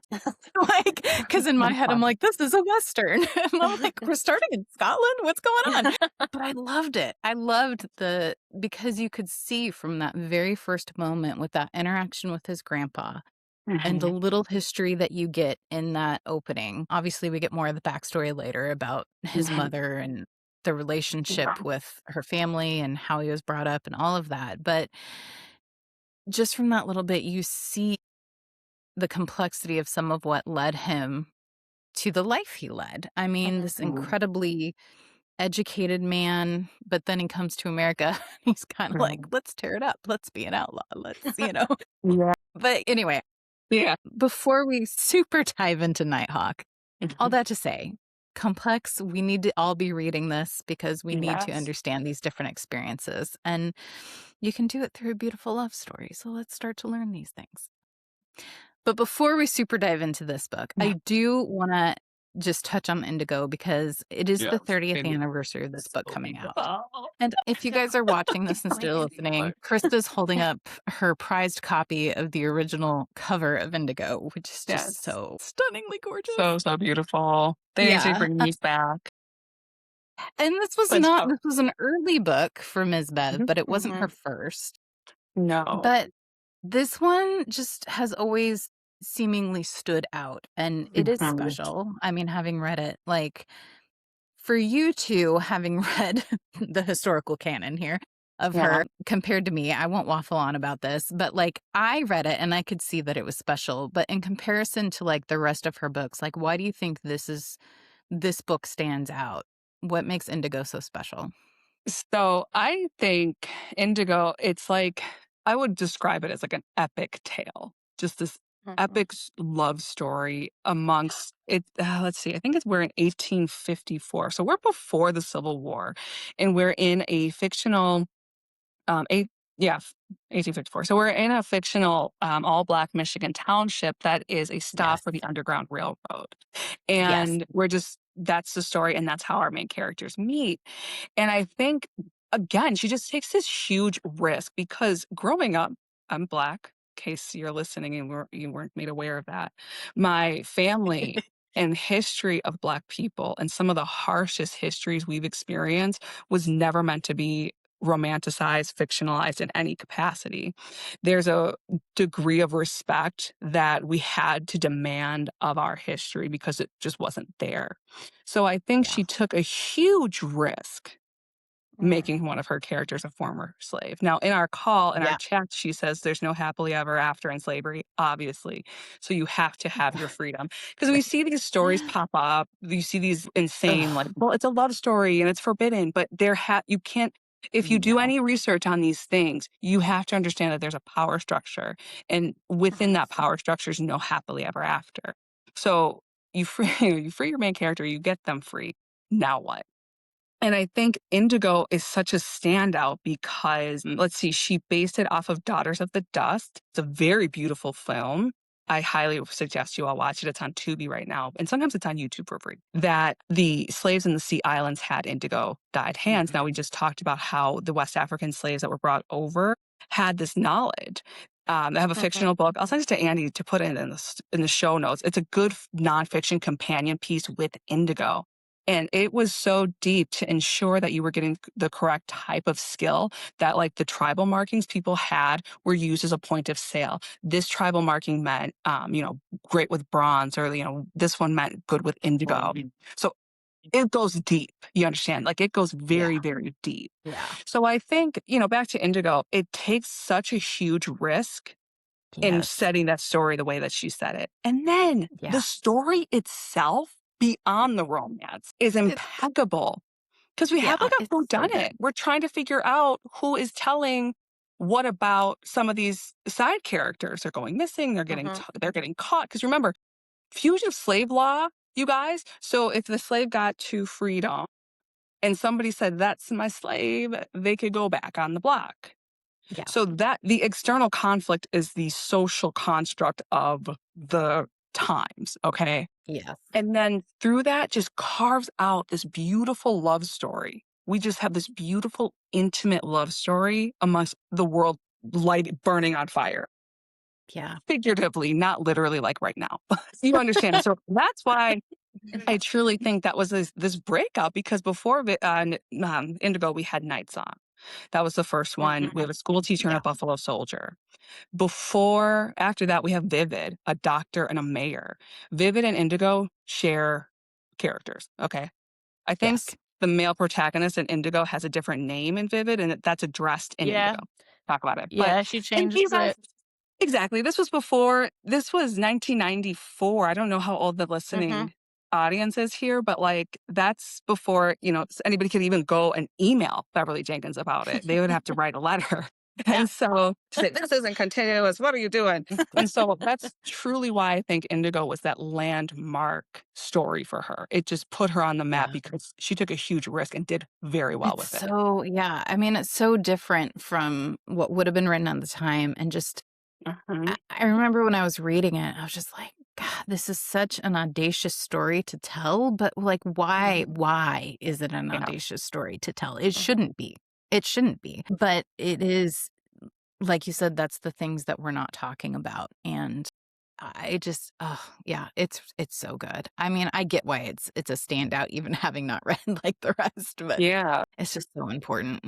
Like, because in my head, I'm like, this is a Western. And I'm like, we're starting in Scotland? What's going on? But I loved it. I loved because you could see from that very first moment with that interaction with his grandpa and the Mhm. little history that you get in that opening. Obviously, we get more of the backstory later about his Mhm. mother and the relationship Yeah. with her family and how he was brought up and all of that. But just from that little bit, you see the complexity of some of what led him to the life he led. I mean, this Mhm. incredibly educated man, but then he comes to America. He's kind of like, let's tear it up. Let's be an outlaw. Let's. Yeah. But anyway, Yeah. before we super dive into Nighthawk, all Mhm. that to say, complex, we need to all be reading this because we need to Yes. understand these different experiences. And you can do it through a beautiful love story. So let's start to learn these things. But before we super dive into this book, Yeah. I do want to just touch on Indigo because it is the Yes. 30th Maybe. anniversary of this book coming out. Oh, And if you guys are watching this and still listening, Krista's holding up her prized copy of the original cover of Indigo, which is yes. just so stunningly gorgeous. So beautiful. They need to Yeah. bring these back. And this was But not, this was an early book for Ms. Bev, Mhm. but it wasn't her first. No. But this one just has always seemingly stood out, and it is Mhm. special. I mean, having read it, like for you two, having read the historical canon here of Yeah. her compared to me, I won't waffle on about this, but like I read it and I could see that it was special. But in comparison to like the rest of her books, like why do you think this book stands out? What makes Indigo so special? So I think Indigo, it's like, I would describe it as like an epic tale, just this epic love story amongst it. Let's see, I think we're in 1854. So we're before the Civil War and we're in a fictional, eight, yeah, 1854. So we're in a fictional all black Michigan township that is a stop Yes. for the Underground Railroad. Yes. And that's the story. And that's how our main characters meet. And I think, again, she just takes this huge risk because growing up, I'm Black, in case you're listening and you weren't made aware of that. My family and history of Black people and some of the harshest histories we've experienced was never meant to be romanticized, fictionalized in any capacity. There's a degree of respect that we had to demand of our history because it just wasn't there. So I think Yeah. she took a huge risk making one of her characters a former slave. Now, in our call, in our Yeah. chat, she says there's no happily ever after in slavery, obviously. So you have to have your freedom. Because we see these stories pop up. You see these insane, like, Ugh, well, it's a love story and it's forbidden, but you can't, if you do no. any research on these things, you have to understand that there's a power structure. And within that power structure is no happily ever after. So you free, you free your main character, you get them free. Now what? And I think Indigo is such a standout because, let's see, she based it off of Daughters of the Dust. It's a very beautiful film. I highly suggest you all watch it. It's on Tubi right now. And sometimes it's on YouTube for free. That the slaves in the Sea Islands had indigo dyed hands. Now, we just talked about how the West African slaves that were brought over had this knowledge. I have a fictional book. I'll send it to Andy to put it in the show notes. It's a good nonfiction companion piece with Indigo. And it was so deep to ensure that you were getting the correct type of skill, that like the tribal markings people had were used as a point of sale. This tribal marking meant, great with bronze, or, this one meant good with indigo. So it goes deep. You understand? Like it goes very, Yeah. very deep. Yeah. So I think, back to Indigo, it takes such a huge risk in Yes. setting that story the way that she said it. And then Yeah. the story itself, beyond the romance, is impeccable. Because we have like a It's so whodunit. good. We're trying to figure out who is telling what about some of these side characters. They're going missing. They're getting caught. Because remember, fugitive slave law, you guys. So if the slave got to freedom and somebody said, that's my slave, they could go back on the block. Yeah. So that the external conflict is the social construct of the times, okay? Yes. And then through that just carves out this beautiful love story. We just have this beautiful, intimate love story amongst the world burning on fire. Yeah. Figuratively, not literally like right now. You understand? So that's why I truly think that was this breakout, because before Indigo, we had Night Song. That was the first one. We have a school teacher and Yeah. a Buffalo Soldier. After that, we have Vivid, a doctor and a mayor. Vivid and Indigo share characters, okay? I think Yes. the male protagonist in Indigo has a different name in Vivid, and that's addressed in Yeah. Indigo. Talk about it. But Yeah, she and changed these are it. exactly. This was 1994. I don't know how old the listening audiences here, but like that's before, anybody could even go and email Beverly Jenkins about it. They would have to write a letter. Yeah. And so to say, this isn't continuous, what are you doing? And so that's truly why I think Indigo was that landmark story for her. It just put her on the map Yeah. because she took a huge risk and did very well It's with it. so, yeah. I mean, it's so different from what would have been written at the time. And just, Mhm. I remember when I was reading it, I was just like, God, this is such an audacious story to tell. But like, why is it an Yeah. audacious story to tell? It shouldn't be. It shouldn't be. But it is, like you said, that's the things that we're not talking about. And I just, oh yeah, it's so good. I mean, I get why it's a standout, even having not read like the rest, but Yeah. it's just so important.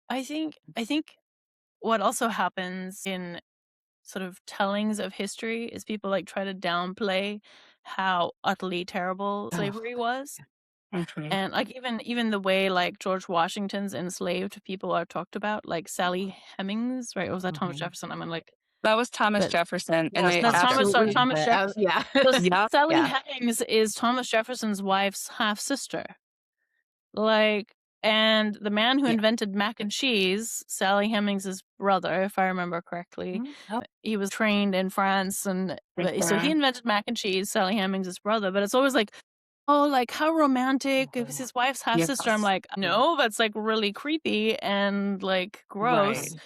I think what also happens in sort of tellings of history is people like try to downplay how utterly terrible Oh, slavery was. Mhm. And like even the way like George Washington's enslaved people are talked about, like Sally Hemings, right? Or was that Thomas mhm. Jefferson? I'm like, That was Thomas but Jefferson. And That's they that's Thomas Thomas. Sorry, absolutely, Jefferson, Thomas but Jefferson. yeah. So yeah. Sally Yeah. Hemings is Thomas Jefferson's wife's half sister. Like, and the man who Yeah. invented mac and cheese, Sally Hemings' brother, if I remember correctly, Oh, he was trained in France, and so he Mhm. invented mac and cheese, Sally Hemings' brother. But it's always like, oh, like how romantic. It was his wife's half sister. I'm Yes. like, no, that's like really creepy and like gross. Right.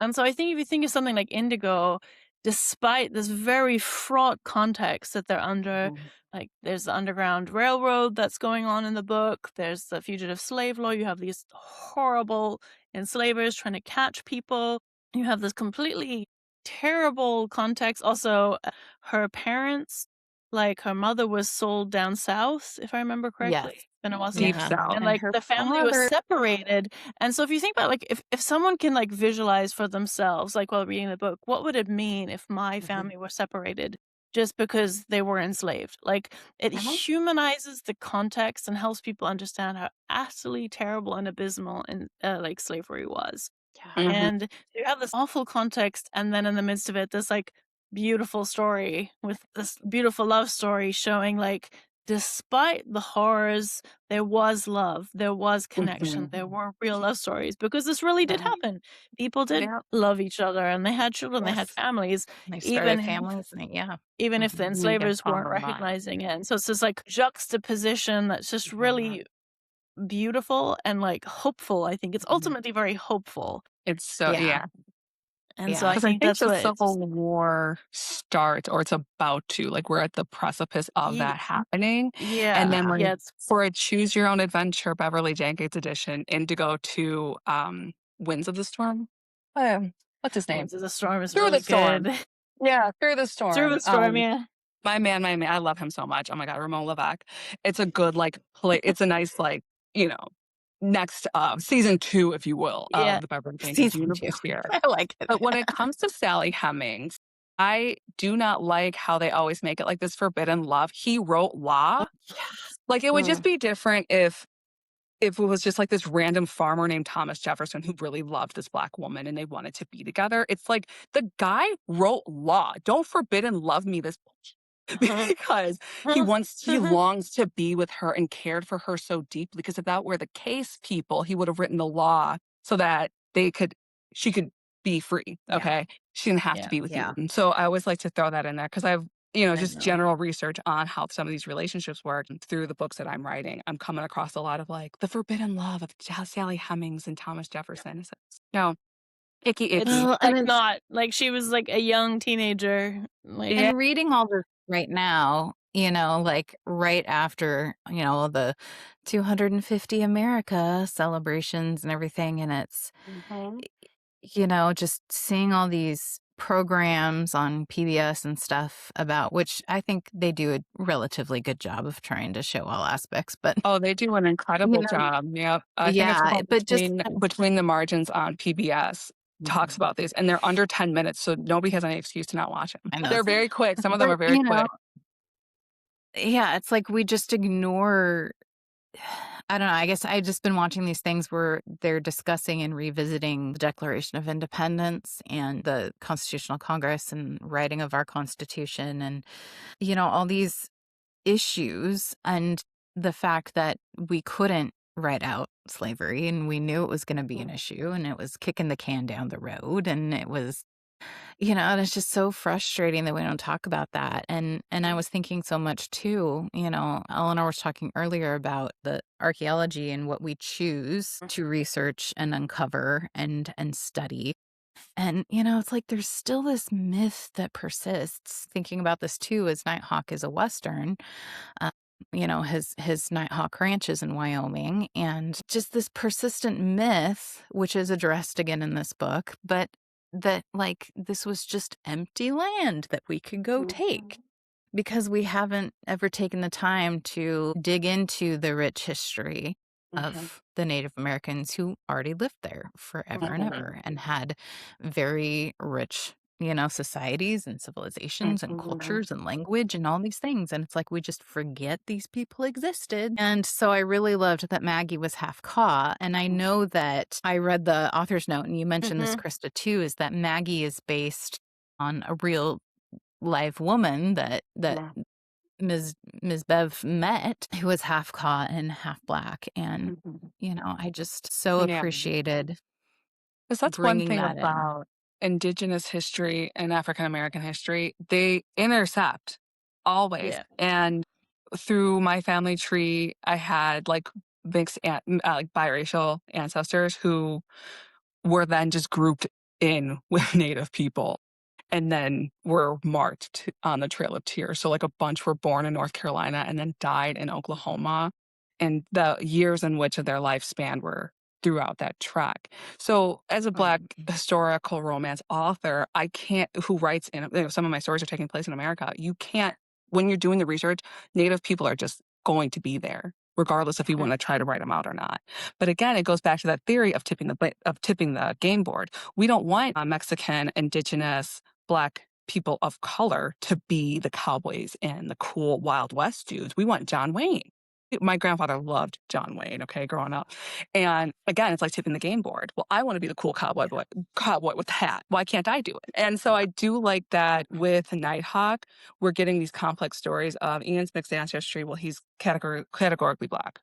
And so I think if you think of something like Indigo, despite this very fraught context that they're under, like there's the Underground Railroad that's going on in the book, there's the fugitive slave law, you have these horrible enslavers trying to catch people, you have this completely terrible context. Also, her parents, like her mother was sold down south, if I remember correctly. yes. And it wasn't, Deep Yeah. South. and And like her the family was father, separated. And so if you think about like if someone can like visualize for themselves, like while reading the book, what would it mean if my family were separated just because they were enslaved? Like it humanizes the context and helps people understand how absolutely terrible and abysmal and like slavery was. yeah. Mhm. And you have this awful context, and then in the midst of it, this like beautiful story with this beautiful love story showing like despite the horrors, there was love, there was connection, Mhm. there were real love stories because this really did Yeah. happen. People did Yeah. love each other and they had children, they had Yes. families, And they even started if families. And yeah. even if the Mhm. Yes, enslavers weren't all of that. recognizing it. And so it's this like juxtaposition that's just really beautiful and like hopeful. I think it's ultimately very hopeful. It's so, Yeah. yeah. And so Yeah. I Because I think think that's the what it's Civil War starts, or it's about to, like we're at the precipice of ye- that happening. And yeah. then Yeah. like Yeah, it's for a Choose Your Own Adventure Beverly Jenkins edition, Indigo to Winds of the Storm. What's his name? Winds of the Storm is Through the really Storm. good. Yeah, Through the Through Storm. the Storm, yeah. My man, I love him so much. Oh my God, Ramon Levesque. It's a good like play. It's a nice like you know next season 2, if you will, Yeah. of the Beverly Jenkins Season 2. universe here. I like it. But when it comes to Sally Hemings, I do not like how they always make it like this forbidden love. He wrote law. Yes. Like it would just Mm. be different if it was just like this random farmer named Thomas Jefferson who really loved this black woman and they wanted to be together. It's like the guy wrote law. Don't forbidden love me this because he longs to be with her and cared for her so deeply. Because if that were the case, people, he would have written the law so that she could be free. Yeah. Okay. She didn't have to Yeah. be with you. Yeah. And so I always like to throw that in there because I've, I just know. general research on how some of these relationships work. And through the books that I'm writing, I'm coming across a lot of like the forbidden love of Sally Hemings and Thomas Jefferson. It's no, icky, It's icky. Well, and like it's not like she was like a young teenager. Like Yeah. and reading all this right now, like right after, the 250 America celebrations and everything. And it's, Mhm. just seeing all these programs on PBS and stuff about which I think they do a relatively good job of trying to show all aspects. But, Oh, they do an incredible job. Yep. I think it's yeah, called but just, Between the Margins on PBS talks about these, and they're under 10 minutes, so nobody has any excuse to not watch them. I know. They're very quick. Some of them But, are very quick. yeah, it's like we just ignore. I don't know. I guess I've just been watching these things where they're discussing and revisiting the Declaration of Independence and the Constitutional Congress and writing of our Constitution and, all these issues and the fact that we couldn't write out slavery, and we knew it was going to be an issue, and it was kicking the can down the road, and it was, and it's just so frustrating that we don't talk about that. And I was thinking so much too, Eleanor was talking earlier about the archaeology and what we choose to research and uncover and study. And, it's like there's still this myth that persists. Thinking about this too, as Nighthawk is a Western, uh, his Nighthawk Ranch is in Wyoming, and just this persistent myth, which is addressed again in this book, but that like this was just empty land that we could go take because we haven't ever taken the time to dig into the rich history of the Native Americans who already lived there forever and ever and had very rich, societies and civilizations and cultures and language and all these things. And it's like we just forget these people existed. And so I really loved that Maggie was half Kaw. And I know that I read the author's note, and you mentioned this, Krista, too, is that Maggie is based on a real live woman that Ms. Bev met, who was half Kaw and half Black. And, I just so appreciated because that's one bringing thing that in. about Indigenous history and African American history. They intercept always. Yeah. And through my family tree, I had like mixed, like biracial ancestors who were then just grouped in with Native people and then were marked on the Trail of Tears. So like a bunch were born in North Carolina and then died in Oklahoma. And the years in which of their lifespan were throughout that trek. So as a Black historical romance author, I can't, who writes in, some of my stories are taking place in America. You can't, when you're doing the research, Native people are just going to be there, regardless if you want to try to write them out or not. But again, it goes back to that theory of tipping the game board. We don't want Mexican, Indigenous, Black people of color to be the cowboys and the cool Wild West dudes. We want John Wayne. My grandfather loved John Wayne, growing up. And again, it's like tipping the game board. Well, I want to be the cool cowboy with the hat. Why can't I do it? And so I do like that with Nighthawk, we're getting these complex stories of Ian's mixed ancestry. Well, he's categorically Black.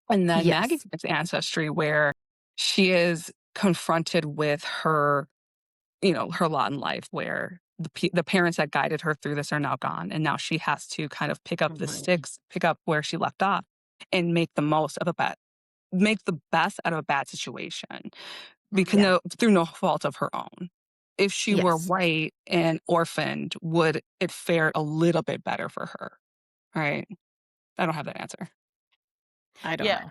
And then Yes. Maggie's mixed ancestry, where she is confronted with her, her lot in life, where the parents that guided her through this are now gone. And now she has to kind of pick up the sticks, pick up where she left off, and make the best out of a bad situation, because through no fault of her own. If she were white and orphaned, would it fare a little bit better for her? Right? I don't have that answer. I don't know.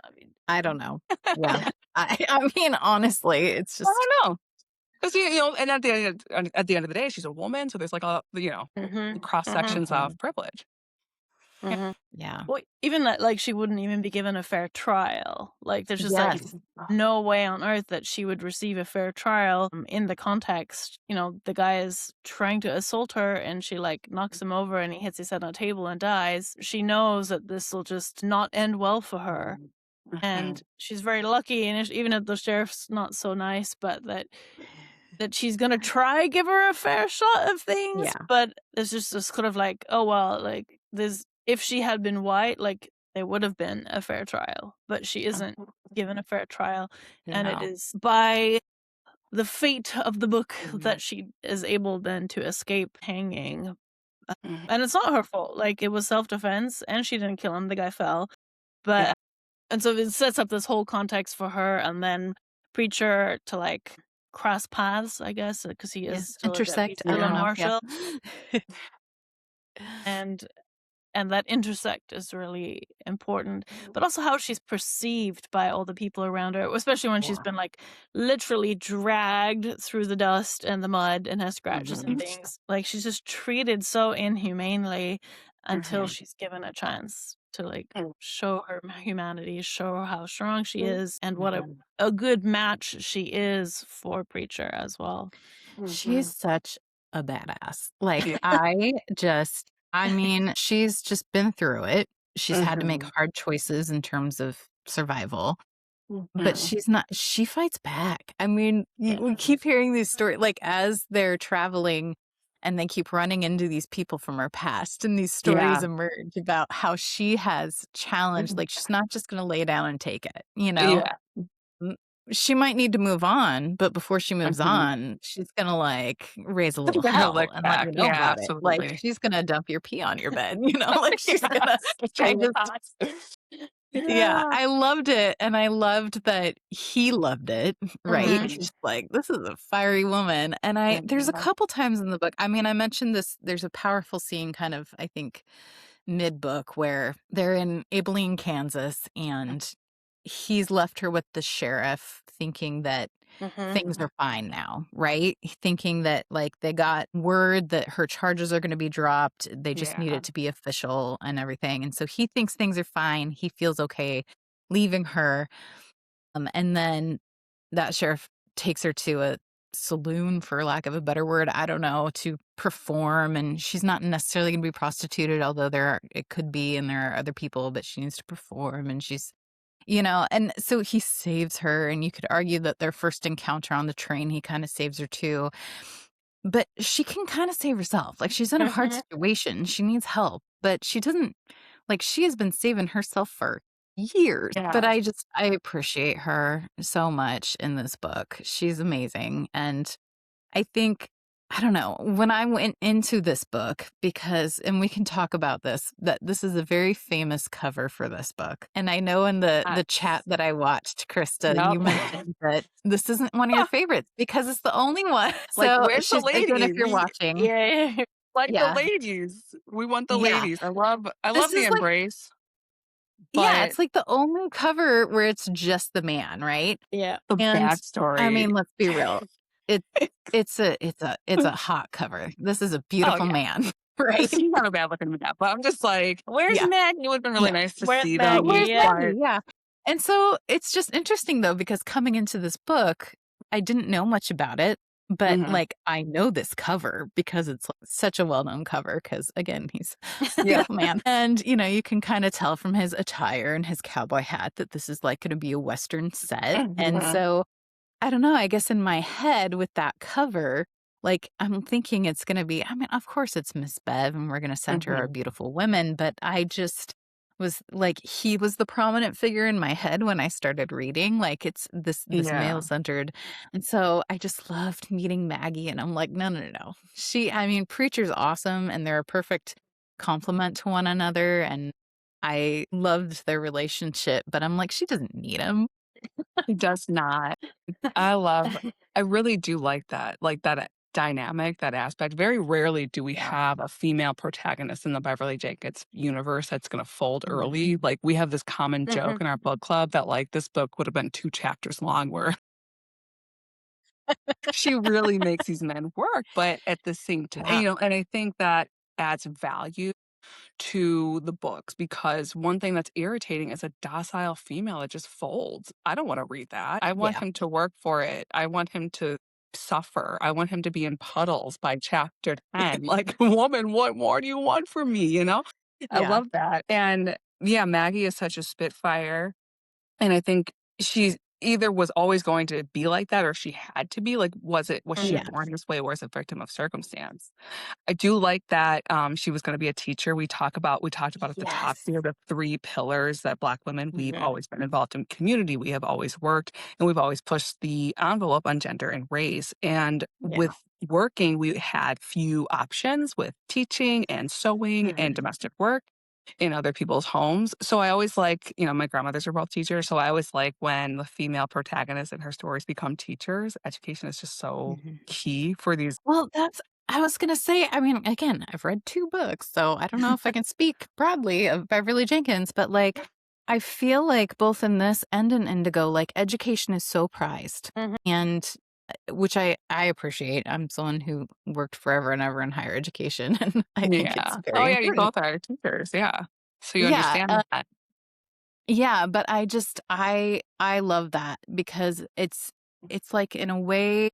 I don't know. Yeah. I mean, honestly, it's just, I don't know. Because, and at the end of the day, she's a woman. So there's like cross sections of privilege. yeah. Well, even that, like, she wouldn't even be given a fair trial. Like, there's just like no way on earth that she would receive a fair trial in the context. The guy is trying to assault her, and she like knocks him over, and he hits his head on a table and dies. She knows that this will just not end well for her. And she's very lucky, and even if the sheriff's not so nice, but that she's gonna try give her a fair shot of things. Yeah. But it's just this kind of like, oh well, like this. If she had been white, like there would have been a fair trial, but she isn't given a fair trial, and it is by the fate of the book that she is able then to escape hanging. And it's not her fault. Like, it was self-defense, and she didn't kill him. The guy fell, but and so it sets up this whole context for her, and then Preacher to like cross paths, I guess, because he is still intersect. a Marshall, and that intersect is really important, but also how she's perceived by all the people around her, especially when she's been like literally dragged through the dust and the mud and has scratches and things. Like, she's just treated so inhumanely until she's given a chance to like show her humanity, show her how strong she is, and what a good match she is for Preacher as well. She's such a badass. Like, I mean, she's just been through it. She's had to make hard choices in terms of survival, but she fights back. I mean, we keep hearing these stories, like as they're traveling and they keep running into these people from her past, and these stories Yeah. emerge about how she has challenged, like, she's not just gonna lay down and take it, Yeah. M she might need to move on, but before she moves Mhm. on, she's gonna, like, raise a little They're gonna hell look and let back. you know Yeah, about it. Like, absolutely. she's gonna dump your pee on your bed, like, she's gonna Yes, the I flaming just hot. yeah, Yeah. I loved it, and I loved that he loved it, right? Mhm. He's like, "This is a fiery woman," and there's a Mhm. couple times in the book I mean, I mentioned this there's a powerful scene kind of, I think, mid-book where they're in Abilene, Kansas, and he's left her with the sheriff thinking that Mhm. things are fine now, right? Thinking that, like, they got word that her charges are gonna be dropped, they just need Yeah. it to be official and everything, and so he thinks things are fine, he feels okay leaving her, and then that sheriff takes her to a saloon, for lack of a better word, I don't know, to perform, and she's not necessarily gonna be prostituted, although it could be, and there are other people, but she needs to perform, and and so he saves her, and you could argue that their first encounter on the train, he kinda saves her too. But she can kinda save herself, like, she's in a hard Mhm. situation, she needs help, but she doesn't like, she has been saving herself for years, but Yes. I appreciate her so much in this book. She's amazing, and I think I don't know, when I went into this book and we can talk about this, that this is a very famous cover for this book, and I know in the chat Yes. that I watched, Krista, Yep. you mentioned that this isn't one of your favorites because it's the only one. Like, So, where's the she's again, if ladies? you're watching Yeah. Like the yeah, ladies. We want the yeah. ladies. I love This the is like embrace, yeah, but it's like the only cover where it's just the man, right? Yeah. the And, I backstory. mean, let's be real. It it's a hot cover. This is a Oh, beautiful yeah. man, right? He's not a bad looking man, but I'm just like, where's Yeah, Maggie? It would've been really yeah. nice to Where's see But them, Maggie? where's Yeah. but Maggie? Yeah. And so it's just interesting though, because coming into this book, I didn't know much about it, but Mhm. like I know this cover because it's like, such a well-known cover because again, he's a Yeah. beautiful man. And you can kind of tell from his attire and his cowboy hat that this is like going to be a Western set. And Mhm. so I don't know, I guess in my head with that cover, like, I'm thinking it's gonna be I mean, of course, it's Miss Bev, and we're gonna center our Mhm. beautiful women, but I just was like, he was the prominent figure in my head when I started reading, like, it's this Yeah. male-centered and so I just loved meeting Maggie, and I'm like, "No, no, no, no." I mean, Preacher's awesome, and they're a perfect complement to one another, and I loved their relationship, but I'm like, "She doesn't need him." He does not. I love I really do like that dynamic, that aspect. Very rarely do we Yeah. have a female protagonist in the Beverly Jenkins universe that's gonna fold Mhm. early. Like, we have this common joke Mhm. in our book club that, like, this book would have been 2 chapters long where she really makes these men work, but at the same time, Yeah. and I think that adds value to the books because one thing that's irritating is a docile female that just folds. I don't want to read that. I want Yeah. him to work for it. I want him to suffer. I want him to be in puddles by chapter 10. Like, woman, what more do you want from me? I Yeah. love that. And yeah, Maggie is such a spitfire. And I think she either was always going to be like that or she had to be. Like, was she Mhm. Yeah. born this way or was a victim of circumstance? I do like that, she was gonna be a teacher. We talked about at the top Yes. here the 3 pillars that Black women we've Mhm. always been involved in community, we have always worked, and we've always pushed the envelope on gender and race, and Yeah. with working, we had few options with teaching and sewing and Mhm. domestic work in other people's homes, so I always like my grandmothers are both teachers, so I always like when the female protagonists in her stories become teachers. Education is just so Mhm. key for these. Well, I was gonna say, I mean, again, I've read 2 books, so I don't know if I can speak broadly of Beverly Jenkins, but, like, I feel like both in this and in Indigo, like, education is so prized, Mhm. and, which I appreciate. I'm someone who worked forever and ever in higher education, and I think it's Yeah. Oh, very yeah, you important. both are teachers, yeah. So you Yeah, understand that. yeah, but I love that because it's like, in a way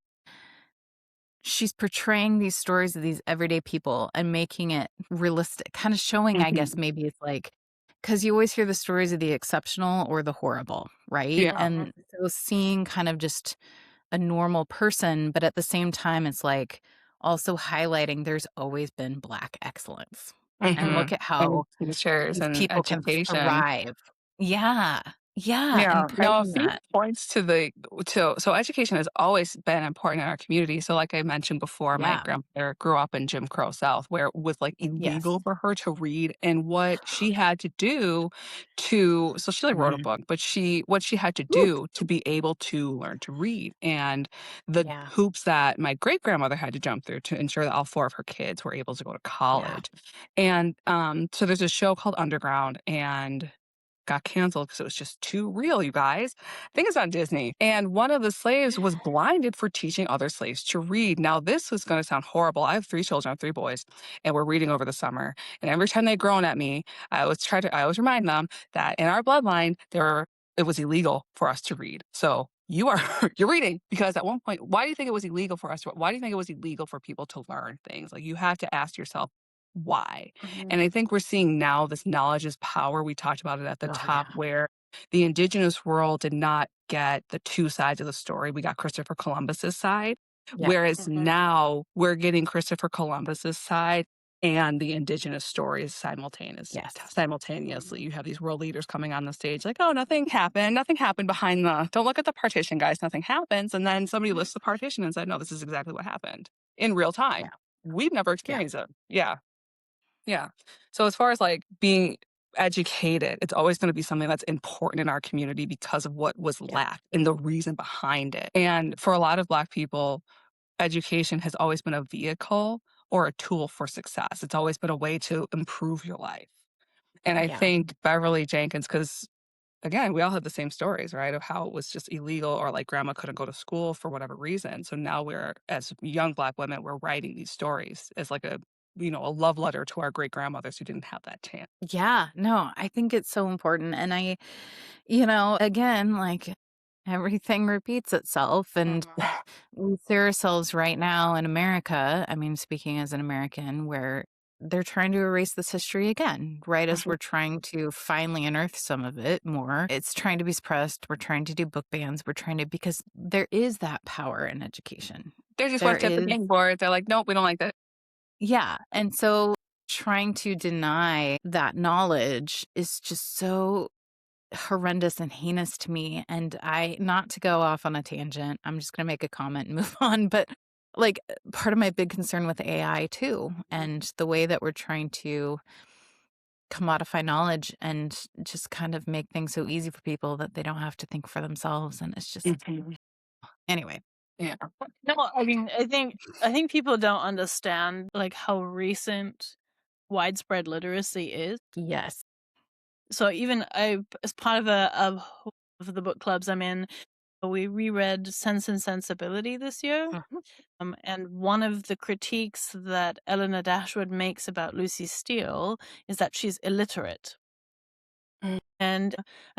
she's portraying these stories of these everyday people and making it realistic, kind of showing, I guess, Mhm. maybe it's like, because you always hear the stories of the exceptional or the horrible, right? Yeah. Mhm. And so seeing kind of just a normal person, but at the same time, it's like, also highlighting there's always been Black excellence. And Mhm. look at And how teachers these and people can education. thrive. Yeah. Yeah. Yeah. And No, a praising few that. points so education has always been important in our community. So like I mentioned before, my Yeah. grandmother grew up in Jim Crow South where it was like Yes. illegal for her to read and what she had to do to so she like wrote a Mhm. book, but what she had to Woo. do to be able to learn to read and the Yeah. hoops that my great grandmother had to jump through to ensure that all four of her kids were able to go to Yeah. college. And so there's a show called Underground and got canceled because it was just too real, you guys. I think it's on Disney. And one of the slaves was blinded for teaching other slaves to read. Now, this is going to sound horrible. I have three children, I have three boys, and we're reading over the summer. And every time they groan at me, I always remind them that in our bloodline, it was illegal for us to read. So you're reading because at one point, why do you think it was illegal for us? Why do you think it was illegal for people to learn things? Like you have to ask yourself, why? And I think we're seeing now this knowledge is power. We talked about it at the Oh, top, yeah. where the indigenous world did not get the two sides of the story. We got Christopher Columbus's side, Yeah. whereas now we're getting Christopher Columbus's side and the indigenous stories Yes. simultaneously. You have these world leaders coming on the stage like, oh, nothing happened. Nothing happened behind don't look at the partition, guys. Nothing happens. And then somebody lists the partition and said, no, this is exactly what happened in real time. Yeah. We've never Yeah. experienced it. Yeah. Yeah. So as far as like being educated, it's always going to be something that's important in our community because of what was Yeah. lacked and the reason behind it. And for a lot of Black people, education has always been a vehicle or a tool for success. It's always been a way to improve your life. And I Yeah. think Beverly Jenkins, because again, we all had the same stories, right? Of how it was just illegal or like grandma couldn't go to school for whatever reason. So now as young Black women, we're writing these stories as like a love letter to our great grandmothers who didn't have that chance. Yeah. No, I think it's so important. And again, like everything repeats itself. And we see ourselves right now in America. I mean, speaking as an American, where they're trying to erase this history again, right? As we're trying to finally unearth some of it more, it's trying to be suppressed. We're trying to do book bans. Because there is that power in education. They just There went to the is, game board. They're like, nope, we don't like that. yeah. And so trying to deny that knowledge is just so horrendous and heinous to me. And not to go off on a tangent, I'm just going to make a comment and move on. But like part of my big concern with AI too, and the way that we're trying to commodify knowledge and just kind of make things so easy for people that they don't have to think for themselves. And it's just, anyway. Yeah. No, I mean, I think people don't understand like how recent widespread literacy is. Yes. So even as part of the book clubs I'm in, we reread Sense and Sensibility this year. And one of the critiques that Eleanor Dashwood makes about Lucy Steele is that she's illiterate. Mm. And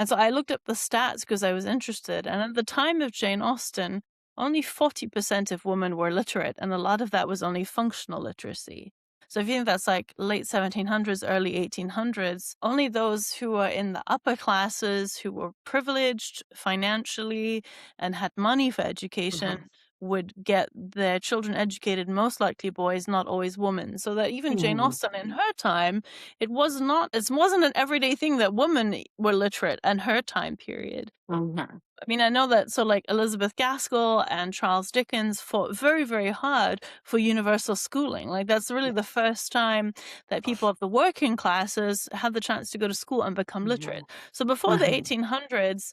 so I looked up the stats because I was interested. And at the time of Jane Austen, only 40% of women were literate, and a lot of that was only functional literacy. So if you think that's like late 1700s, early 1800s, only those who were in the upper classes, who were privileged financially and had money for education, would get their children educated, most likely boys, not always women. So that even Jane Austen in her time, it wasn't an everyday thing that women were literate in her time period. I mean, I know that, so like Elizabeth Gaskell and Charles Dickens fought very, very hard for universal schooling. Like that's really the first time that people of the working classes had the chance to go to school and become literate. So before the 1800s,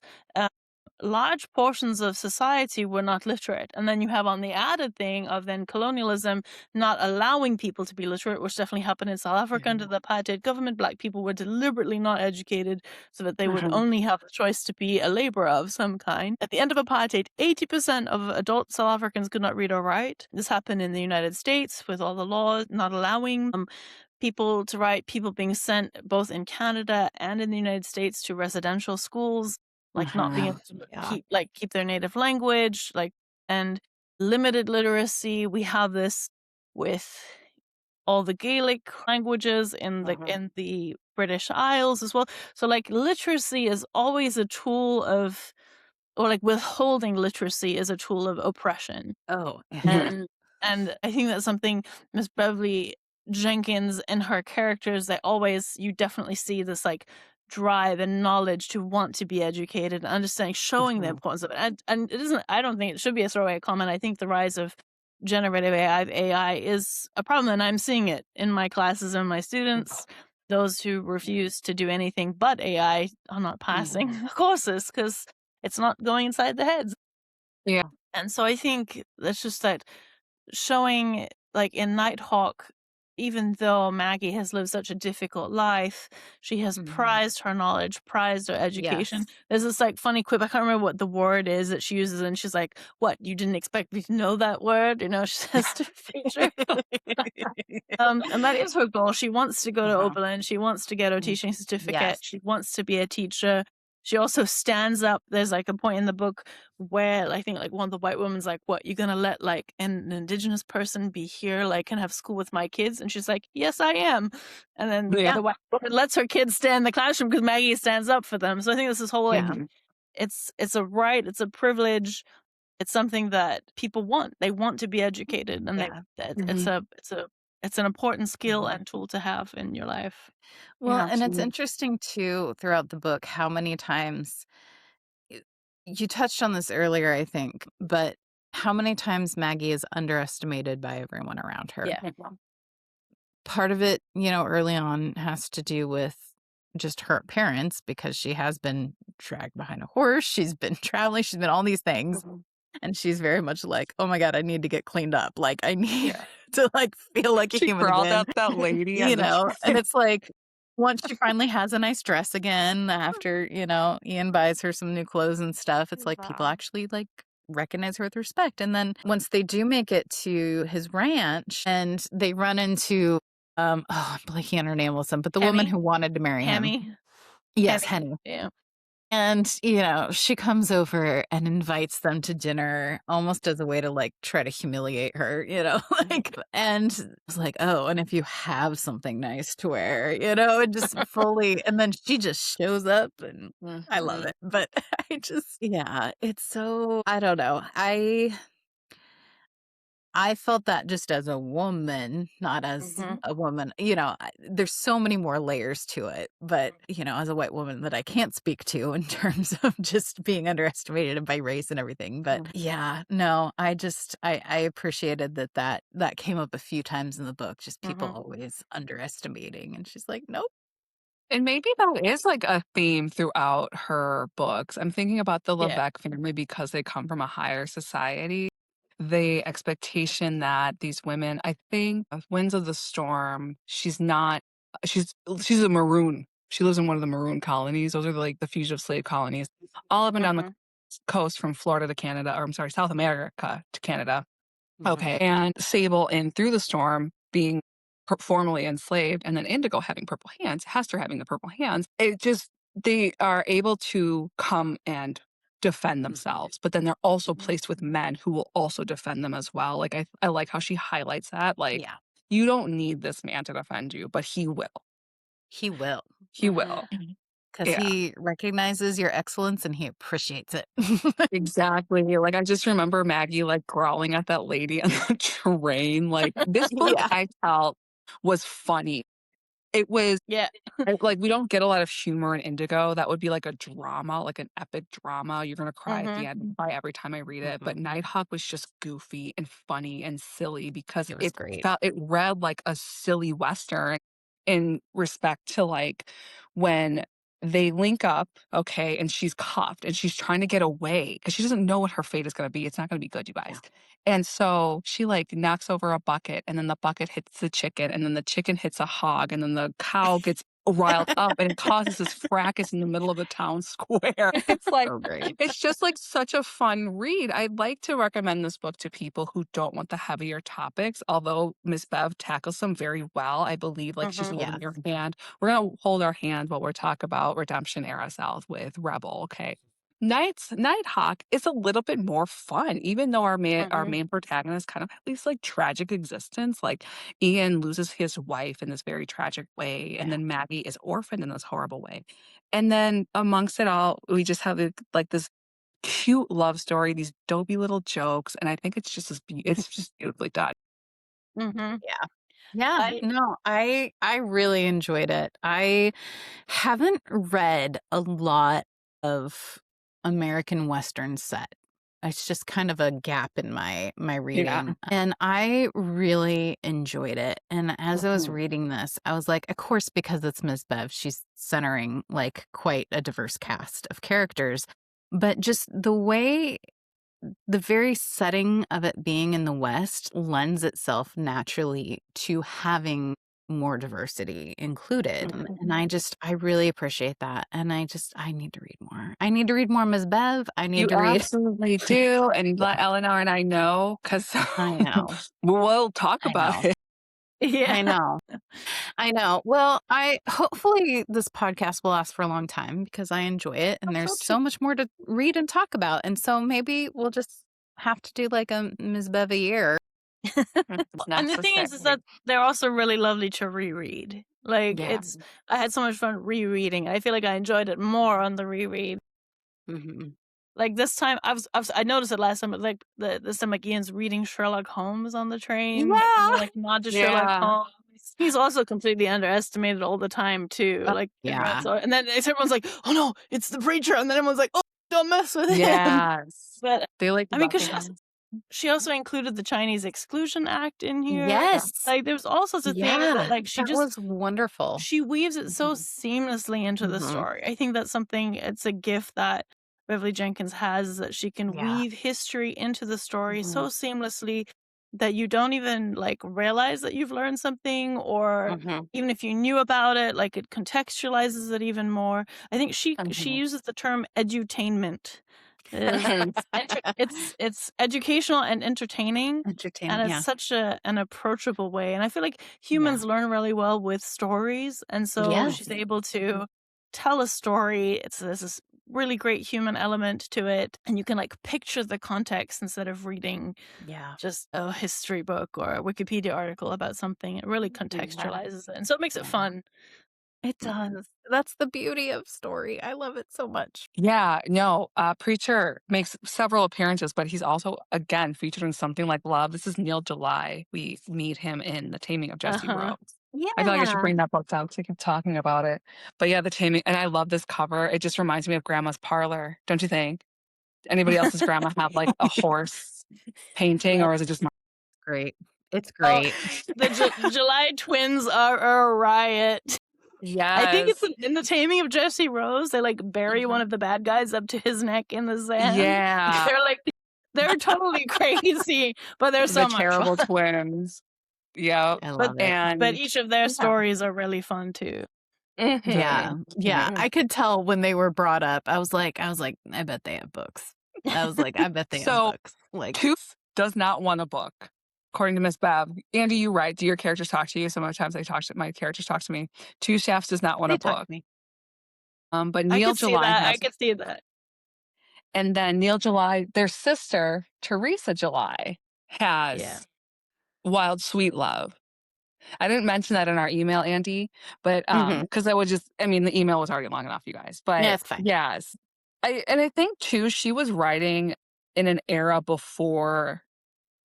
large portions of society were not literate. And then you have on the added thing of then colonialism not allowing people to be literate, which definitely happened in South Africa under the apartheid government. Black people were deliberately not educated so that they would only have the choice to be a laborer of some kind. At the end of apartheid, 80% of adult South Africans could not read or write. This happened in the United States with all the laws not allowing people to write, people being sent both in Canada and in the United States to residential schools, like not being able to keep their native language, and limited literacy. We have this with all the Gaelic languages in the British Isles as well. So like literacy is always a tool of, or like withholding literacy is a tool of oppression. Oh, And And I think that's something Miss Beverly Jenkins and her characters, you definitely see this like drive and knowledge to want to be educated and understanding, showing the Mhm. importance of it. And it isn't, I don't think it should be a throwaway comment. I think the rise of generative AI is a problem, and I'm seeing it in my classes and my students. Those who refuse to do anything but AI are not passing the courses because it's not going inside the heads. Yeah. And so I think that's just that showing, like in Nighthawk, even though Maggie has lived such a difficult life, she has prized her knowledge, prized her education. Yes. There's this like funny quip, I can't remember what the word is that she uses, and she's like, "What, you didn't expect me to know that word?" You know, she says to Future. And that is her goal. She wants to go to Oberlin. She wants to get her teaching certificate. Yes. She wants to be a teacher. She also stands up. There's like a point in the book where I think like one of the white women's like, "What, you're gonna let like an indigenous person be here, like, and have school with my kids?" And she's like, "Yes, I am." And then Yeah. the white woman lets her kids stay in the classroom because Maggie stands up for them. So I think this whole like, Yeah. it's a right, it's a privilege, it's something that people want. They want to be educated, and Yeah. it's an important skill and tool to have in your life. Well, and it's Absolutely. interesting too throughout the book how many times y- you touched on this earlier, I think, but how many times Maggie is underestimated by everyone around her. Yeah. Part of it, early on has to do with just her appearance because she has been dragged behind a horse. She's been traveling. She's been all these things. And she's very much like, oh my God, I need to get cleaned up. Like, I need to like feel like a She human crawled again, up that lady on the and it's like, once she finally has a nice dress again after, Ian buys her some new clothes and stuff, it's like people actually like recognize her with respect. And then once they do make it to his ranch and they run into, I'm blanking on her name, Wilson, but the woman Hemi. who wanted to marry him. Hammy. Yes, Hemi. Henny. Yeah. And, she comes over and invites them to dinner almost as a way to like try to humiliate her, like, and it's like, oh, and if you have something nice to wear, and just fully, and then she just shows up and I love it. But yeah, it's so, I don't know. I felt that just as a woman, not as a woman. There's so many more layers to it, but, as a white woman that I can't speak to in terms of just being underestimated by race and everything. But yeah, no, I appreciated that came up a few times in the book, just people always underestimating. And she's like, nope. And maybe that is like a theme throughout her books. I'm thinking about the Yeah. Levesque family because they come from a higher society. The expectation that these women, I think, Winds of the Storm, she's not, she's a maroon. She lives in one of the maroon colonies. Those are like the fugitive slave colonies, all up and down the coast from Florida to Canada, or I'm sorry, South America to Canada. Okay. And Sable in Through the Storm being formerly enslaved, and then Indigo having purple hands, Hester having the purple hands. It just, they are able to come and defend themselves, but then they're also placed with men who will also defend them as well. Like, I like how she highlights that. Like, Yeah, you don't need this man to defend you, but he will. he will. He will. Because Yeah. he recognizes your excellence and he appreciates it. Exactly. Like, I just remember Maggie, like, growling at that lady on the train. Like, this book Yeah. I felt was funny. It was Yeah. like, we don't get a lot of humor in Indigo. That would be like a drama, like an epic drama. You're gonna cry at the end by every time I read it. But Nighthawk was just goofy and funny and silly because It was great. it read like a silly Western in respect to like when they link up, okay, and she's cuffed and she's trying to get away because she doesn't know what her fate is gonna be. It's not gonna be good, you guys. And so she like knocks over a bucket and then the bucket hits the chicken and then the chicken hits a hog and then the cow gets riled up and it causes this fracas in the middle of the town square. It's like, So great. it's just like such a fun read. I'd like to recommend this book to people who don't want the heavier topics, although Miss Bev tackles them very well. I believe like she's holding your hand. We're going to hold our hand while we're talking about Redemption Era South with Rebel, okay? Nighthawk is a little bit more fun, even though our main protagonist kind of has this like tragic existence. Like Ian loses his wife in this very tragic way, and then Maggie is orphaned in this horrible way. And then amongst it all, we just have like this cute love story, these dopey little jokes, and I think it's just it's just beautifully done. Mm-hmm. Yeah. Yeah. I No, I really enjoyed it. I haven't read a lot of American Western set. It's just kind of a gap in my Yeah. reading. And I really enjoyed it. And as I was Mhm. reading this, I was like, of course, because it's Ms. Bev, she's centering like quite a diverse cast of characters. But just the very setting of it being in the West lends itself naturally to having more diversity included. And I really appreciate that. And I need to read more. I need to read more Ms. Bev. I need You to read. absolutely do, and Yeah, let Eleanor and I know, because I know. we'll talk I about know. it. yeah. I know. I know. Well, I hopefully this podcast will last for a long time because I enjoy it and Hope there's so too. so much more to read and talk about. And so maybe we'll just have to do like a Ms. Bev a year. It's And the thing is necessary. that they're also really lovely to reread. Like Yeah. I had so much fun rereading. I feel like I enjoyed it more on the reread. Mhm. Like this time, I noticed it last time. But like this time, like Ian's reading Sherlock Holmes on the train, like Yeah. like nod to Sherlock Yeah. Holmes. He's also completely underestimated all the time too. Oh, Like yeah. so, and then everyone's like, "Oh no, it's the preacher," and then everyone's like, "Oh, don't mess with him." Yes. But They like I mean, because Buckingham. she also included the Chinese Exclusion Act in here. Yes. Like there's all sorts of things that Yeah. like That was wonderful. she weaves it so Mhm. seamlessly into the Mhm. story. I think that's something, it's a gift that Beverly Jenkins has, is that she can Yeah. weave history into the story so Mhm. seamlessly that you don't even like realize that you've learned something, or Mhm. even if you knew about it, like it contextualizes it even more. I think she Mhm. uses the term edutainment. It's educational and entertaining, and Entertaining, it's yeah. such an approachable way. And I feel like Yeah. humans learn really well with stories, and so she's Yes. able to tell a story. There's this really great human element to it, and you can like picture the context instead of reading Yeah. just a history book or a Wikipedia article about something. It really Yeah. contextualizes it, and so it makes it Yeah. fun. It does. That's the beauty of story. I love it so much. Yeah, no, Preacher makes several appearances, but he's also, again, featured in something like Love. This is Neil July. We meet him in The Taming of Jesse Uh-huh. Rose. I feel like I should Yeah. bring that book down to keep talking about it. But yeah, The Taming, and I love this cover. It just reminds me of Grandma's parlor, don't you think? Anybody else's grandma have like a horse painting, Yeah. or is it just my Great. It's Oh, great. the July twins are a riot. I think it's Yes. in The Taming of Jesse Rose. They like bury one Mhm. of the bad guys up to his neck in the sand. Yeah, They're totally crazy, but they're the so much fun. terrible twins. Yep. I But love it. but And each of their yeah. stories are really fun too. Yeah. Mhm. Yeah. Mhm. I could tell when they were brought up. I was like, I bet they have books. I was like, I bet they have So books. Like, Two does not want a book, according to Miss Bev. Andy, you write. Do your characters talk to you? Sometimes my characters talk to me. Two Chefs does not want they a talk book. to me. But I Neil could see July that. I has, could see that. and then Neil July, their sister Teresa July, Yeah. has Wild Sweet Love. I didn't mention that in our email, Andy, but Mhm. because I mean, the email was already long enough, you guys. Yeah, But it's fine. yes, I think too, she was writing in an era before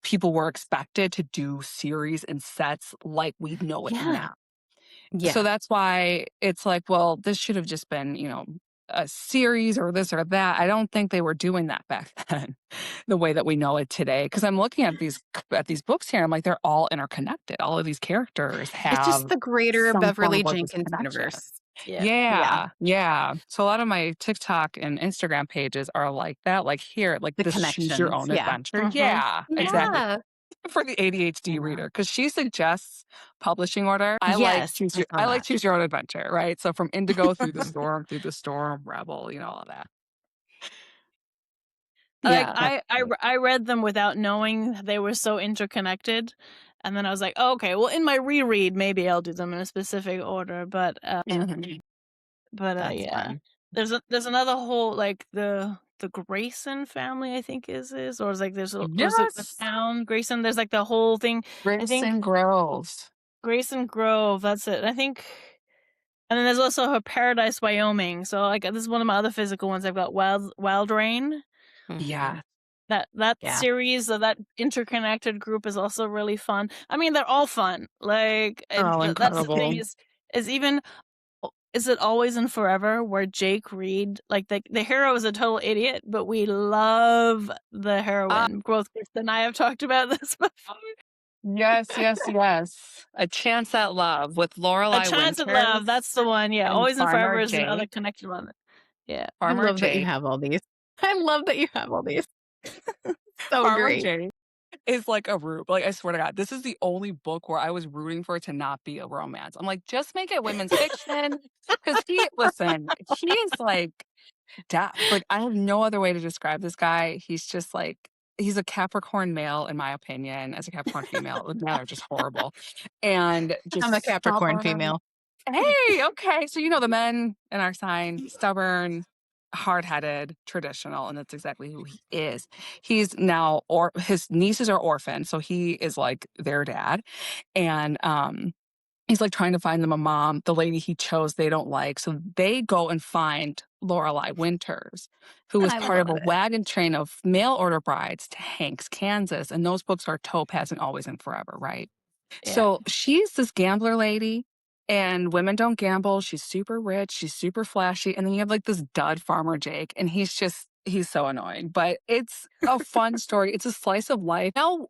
people were expected to do series and sets like we know it Yeah. now. So Yeah. that's why it's like, well, this should have just been, a series or this or that. I don't think they were doing that back then, the way that we know it today. Because I'm looking at these books here, I'm like, they're all interconnected. All of these characters It's just have the greater some form Beverly of like this Jenkins connection. universe. Yeah. Yeah. Yeah. So a lot of my TikTok and Instagram pages are like that. Like here, like The this choose your connections. own Yeah. adventure. Mhm. Yeah, exactly. Yeah. For the I ADHD know. reader, because she suggests publishing order. Yes. I saw I like that. choose your own adventure, right? So from Indigo through the storm, Rebel, all of that. Like Yeah. I read them without knowing they were so interconnected, and then I was like, oh, okay, well, in my reread, maybe I'll do them in a specific order. But Mhm. That's yeah, fun. there's another whole like the Grayson family, I think or it's like or is it the Yes. town Grayson? There's like the whole thing. I think Grayson Groves. Grayson Grove. That's it. I think. And then there's also her Paradise, Wyoming. So like this is one of my other physical ones. I've got Wild Rain. Yeah. That Yeah. series of that interconnected group is also really fun. I mean, they're all fun. Like, Oh, that's the thing incredible. is even is it Always and Forever where Jake Reed, like the hero is a total idiot, but we love the heroine. Both Krista and I have talked about this before. Yes, yes, yes. A Chance at Love with A Lorelai Chance at Love, Winters that's the one. Yeah, and Always and Forever Farmer is another Jake. connected one. Yeah. I Farmer love that you Jake. have all these. I love that you have all these. So Farmer great. Jake is like a Rube. Like, I swear to God, this is the only book where I was rooting for it to not be a romance. I'm like, just make it women's fiction. Because he is like depth. Like, I have no other way to describe this guy. He's just like, he's a Capricorn male, in my opinion. As a Capricorn female, men are just horrible. And I'm a just Capricorn stubborn. female. Hey, okay. So, the men in our sign, stubborn, hard-headed, traditional, and that's exactly who he is. He's now, or his nieces are orphaned, so he is like their dad. And he's like trying to find them a mom. The lady he chose, they don't like. So they go and find Lorelai Winters, who was I part of love a it. wagon train of mail order brides to Hanks, Kansas. And those books are Topaz and Always and Forever, right? Yeah. So she's this gambler lady, and women don't gamble. She's super rich. She's super flashy. And then you have like this dud farmer Jake, and he's so annoying. But it's a fun story. It's a slice of life. I'll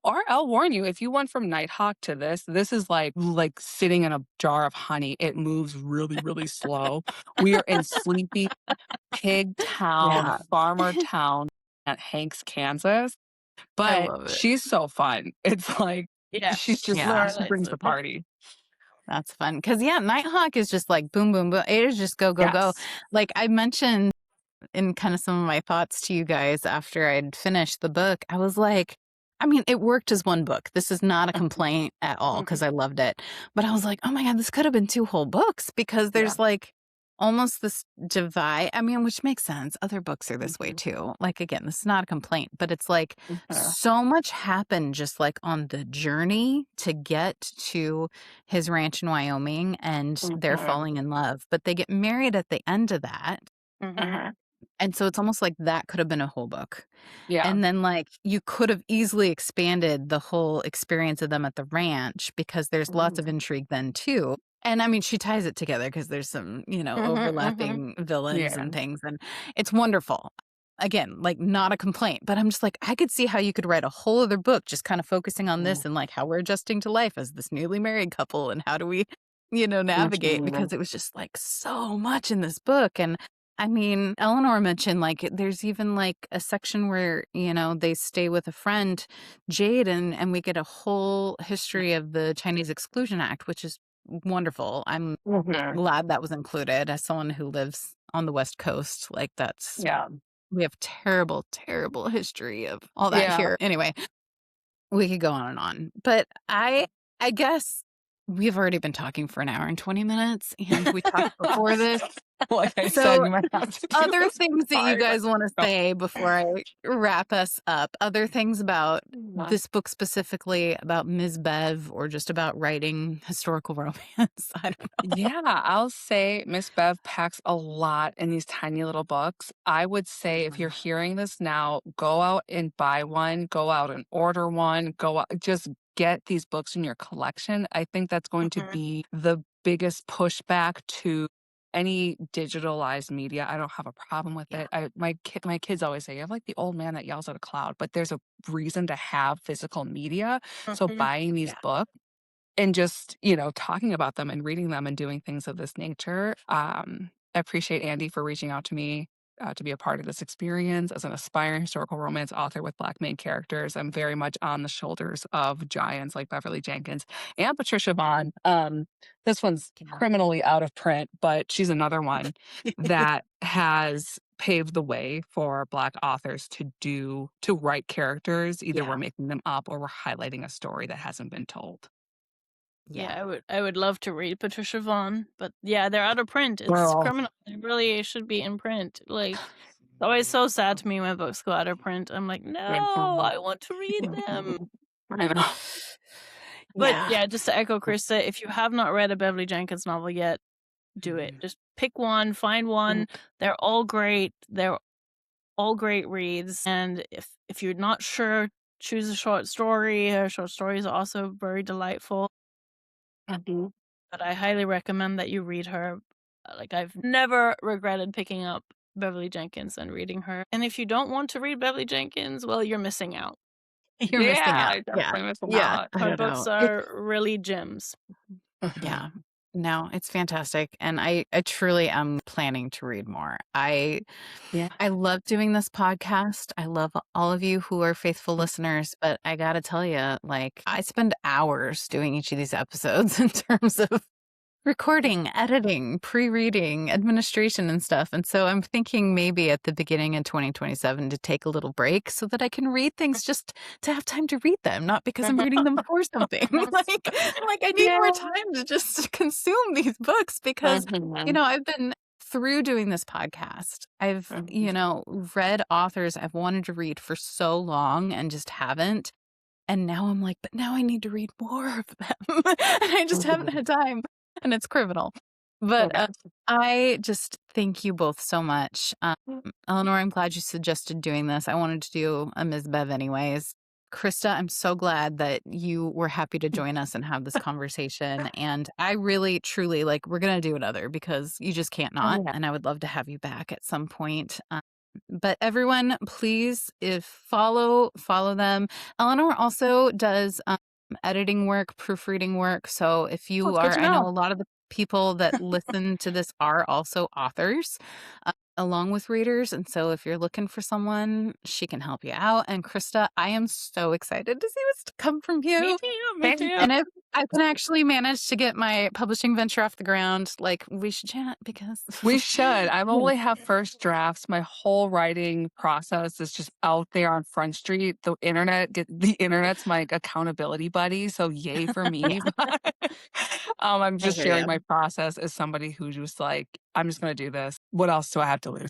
warn you, if you went from Nighthawk to this is like sitting in a jar of honey. It moves really, really slow. We are in sleepy pig town, Yeah. farmer town at Hanks, Kansas. I But love it. she's so fun. It's like, Yeah. she's just, Yeah. she brings the party. That's fun. Because, yeah, Nighthawk is just like boom, boom, boom. It is just go, go, go. Yes. Like I mentioned in kind of some of my thoughts to you guys after I'd finished the book, I was like, I mean, it worked as one book. This is not a complaint at all because I loved it. But I was like, oh my God, this could have been 2 whole books because there's like almost this divide. I mean, which makes sense. Other books are this way too. Like, again, this is not a complaint, but it's like so much happened just like on the journey to get to his ranch in Wyoming, and they're falling in love, but they get married at the end of that. And so it's almost like that could have been a whole book. Yeah. And then like you could have easily expanded the whole experience of them at the ranch because there's lots of intrigue then too. And I mean, she ties it together because there's some, overlapping villains and things. And it's wonderful. Again, like not a complaint, but I'm just like, I could see how you could write a whole other book just kind of focusing on this and like how we're adjusting to life as this newly married couple and how do we, navigate, because it was just like so much in this book. And I mean, Eleanor mentioned like there's even like a section where, they stay with a friend, Jade, and we get a whole history of the Chinese Exclusion Act, which is wonderful. I'm glad that was included as someone who lives on the West Coast. Like we have terrible, terrible history of all that here. Anyway, we could go on and on, but I guess we've already been talking for an hour and 20 minutes and we talked before this. Like I So, said, you might have to do other this. things that you Sorry, guys want to no. say before I wrap us up? Other things about this book specifically, about Ms. Bev, or just about writing historical romance? I don't know. Yeah, I'll say Miss Bev packs a lot in these tiny little books. I would say if you're hearing this now, go out and buy one, go out and order one, go out, just get these books in your collection. I think that's going to be the biggest pushback to any digitalized media. I don't have a problem with it. My kids always say, you have like the old man that yells at a cloud, but there's a reason to have physical media. So buying these books and just, talking about them and reading them and doing things of this nature. I appreciate Andy for reaching out to me to be a part of this experience. As an aspiring historical romance author with Black main characters, I'm very much on the shoulders of giants like Beverly Jenkins and Patricia Vaughn. This one's criminally out of print, but she's another one that has paved the way for Black authors to write characters. Either we're making them up or we're highlighting a story that hasn't been told. Yeah, I would love to read Patricia Vaughn, but they're out of print. It's criminal. They really should be in print. Like, it's always so sad to me when books go out of print. I'm like, no, I want to read them. I know. But just to echo Krista, if you have not read a Beverly Jenkins novel yet, do it. Just pick one, find one. They're all great. They're all great reads. And if you're not sure, choose a short story. Her short stories are also very delightful. Mhm. But I highly recommend that you read her. Like, I've never regretted picking up Beverly Jenkins and reading her. And if you don't want to read Beverly Jenkins, well, you're missing out. You're missing Yeah, out. I Yeah. definitely missing Yeah. out. I Her don't books know. It's are really gems. yeah. No, it's fantastic. And I truly am planning to read more. Yeah. I love doing this podcast. I love all of you who are faithful listeners, but I gotta tell you, like, I spend hours doing each of these episodes in terms of recording, editing, pre-reading, administration and stuff. And so I'm thinking maybe at the beginning of 2027 to take a little break so that I can read things just to have time to read them, not because I'm reading them for something. like I need more Yeah. time to just consume these books because, Mhm. I've been through doing this podcast. I've, Mhm. read authors I've wanted to read for so long and just haven't. And now I'm like, but now I need to read more of them. And I just haven't had time. And it's criminal. But Yeah. I just thank you both so much. Eleanor, I'm glad you suggested doing this. I wanted to do a Ms. Bev anyways. Krista, I'm so glad that you were happy to join us and have this conversation. And I really, truly, like, we're going to do another because you just can't not. Yeah. And I would love to have you back at some point. But everyone, please, if follow them. Eleanor also does editing work, proofreading work. So if Oh, you it's good are, to I know know. a lot of the people that listen to this are also authors, along with readers. And so if you're looking for someone, she can help you out. And Krista, I am so excited to see what's to come from Me you. too. Me Thank too. you. And if I can actually manage to get my publishing venture off the ground, like, we should chat because We should. I'm only have first drafts. My whole writing process is just out there on Front Street. The internet's my accountability buddy. So yay for me. yeah, I'm I just hear sharing you. my process as somebody who's just like, I'm just gonna do this. What else do I have to lose?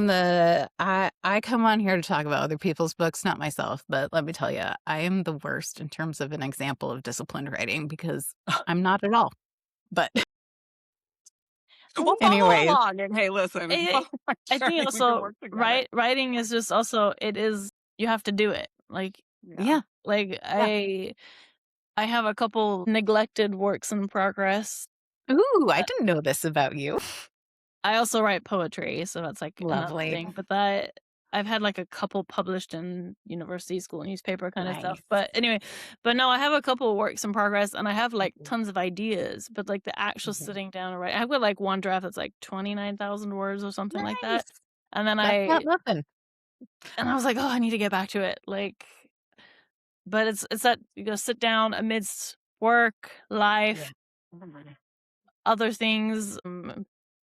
I come on here to talk about other people's books, not myself, but let me tell you, I am the worst in terms of an example of disciplined writing because I'm not at all. But We'll follow anyways, along and hey, listen, I follow my I think journey. We can also work together. writing is just also it is you have to do it. Like Yeah. yeah. like Yeah. I have a couple neglected works in progress. Ooh, I didn't know this about you. I also write poetry, so that's like another Lovely. thing. But that I've had like a couple published in university, school, newspaper kind of stuff. Nice. But anyway, but no, I have a couple works in progress and I have like tons of ideas, but like the actual Mhm. sitting down and write, I've got like one draft that's like 29,000 words or something like that. Nice. And then That's not I nothing. and I was like, oh, I need to get back to it. Like, but it's that you gotta sit down amidst work, Yeah. life, other things.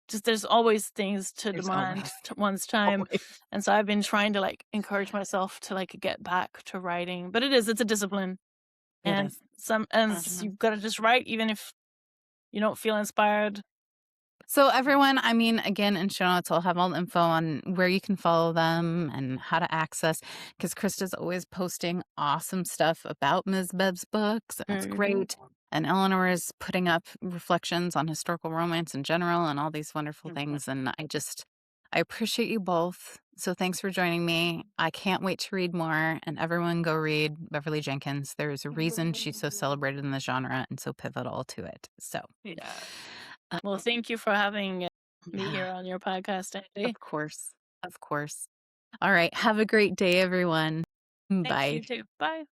Just there's always things to There's demand always, one's time, always. and so I've been trying to like encourage myself to like get back to writing. But it's a discipline, It and is. you've got to just write even if you don't feel inspired. So everyone, I mean, again, in show notes, I'll have all the info on where you can follow them and how to access, because Krista's always posting awesome stuff about Ms. Bev's books, and it's great. And Eleanor is putting up reflections on historical romance in general and all these wonderful things. And I appreciate you both. So thanks for joining me. I can't wait to read more. And everyone go read Beverly Jenkins. There's a reason she's so celebrated in the genre and so pivotal to it. So, Yeah. Well, thank you for having me yeah. here on your podcast, Andy. Of course. Of course. All right. Have a great day, everyone. Thanks, Bye. you too. Bye.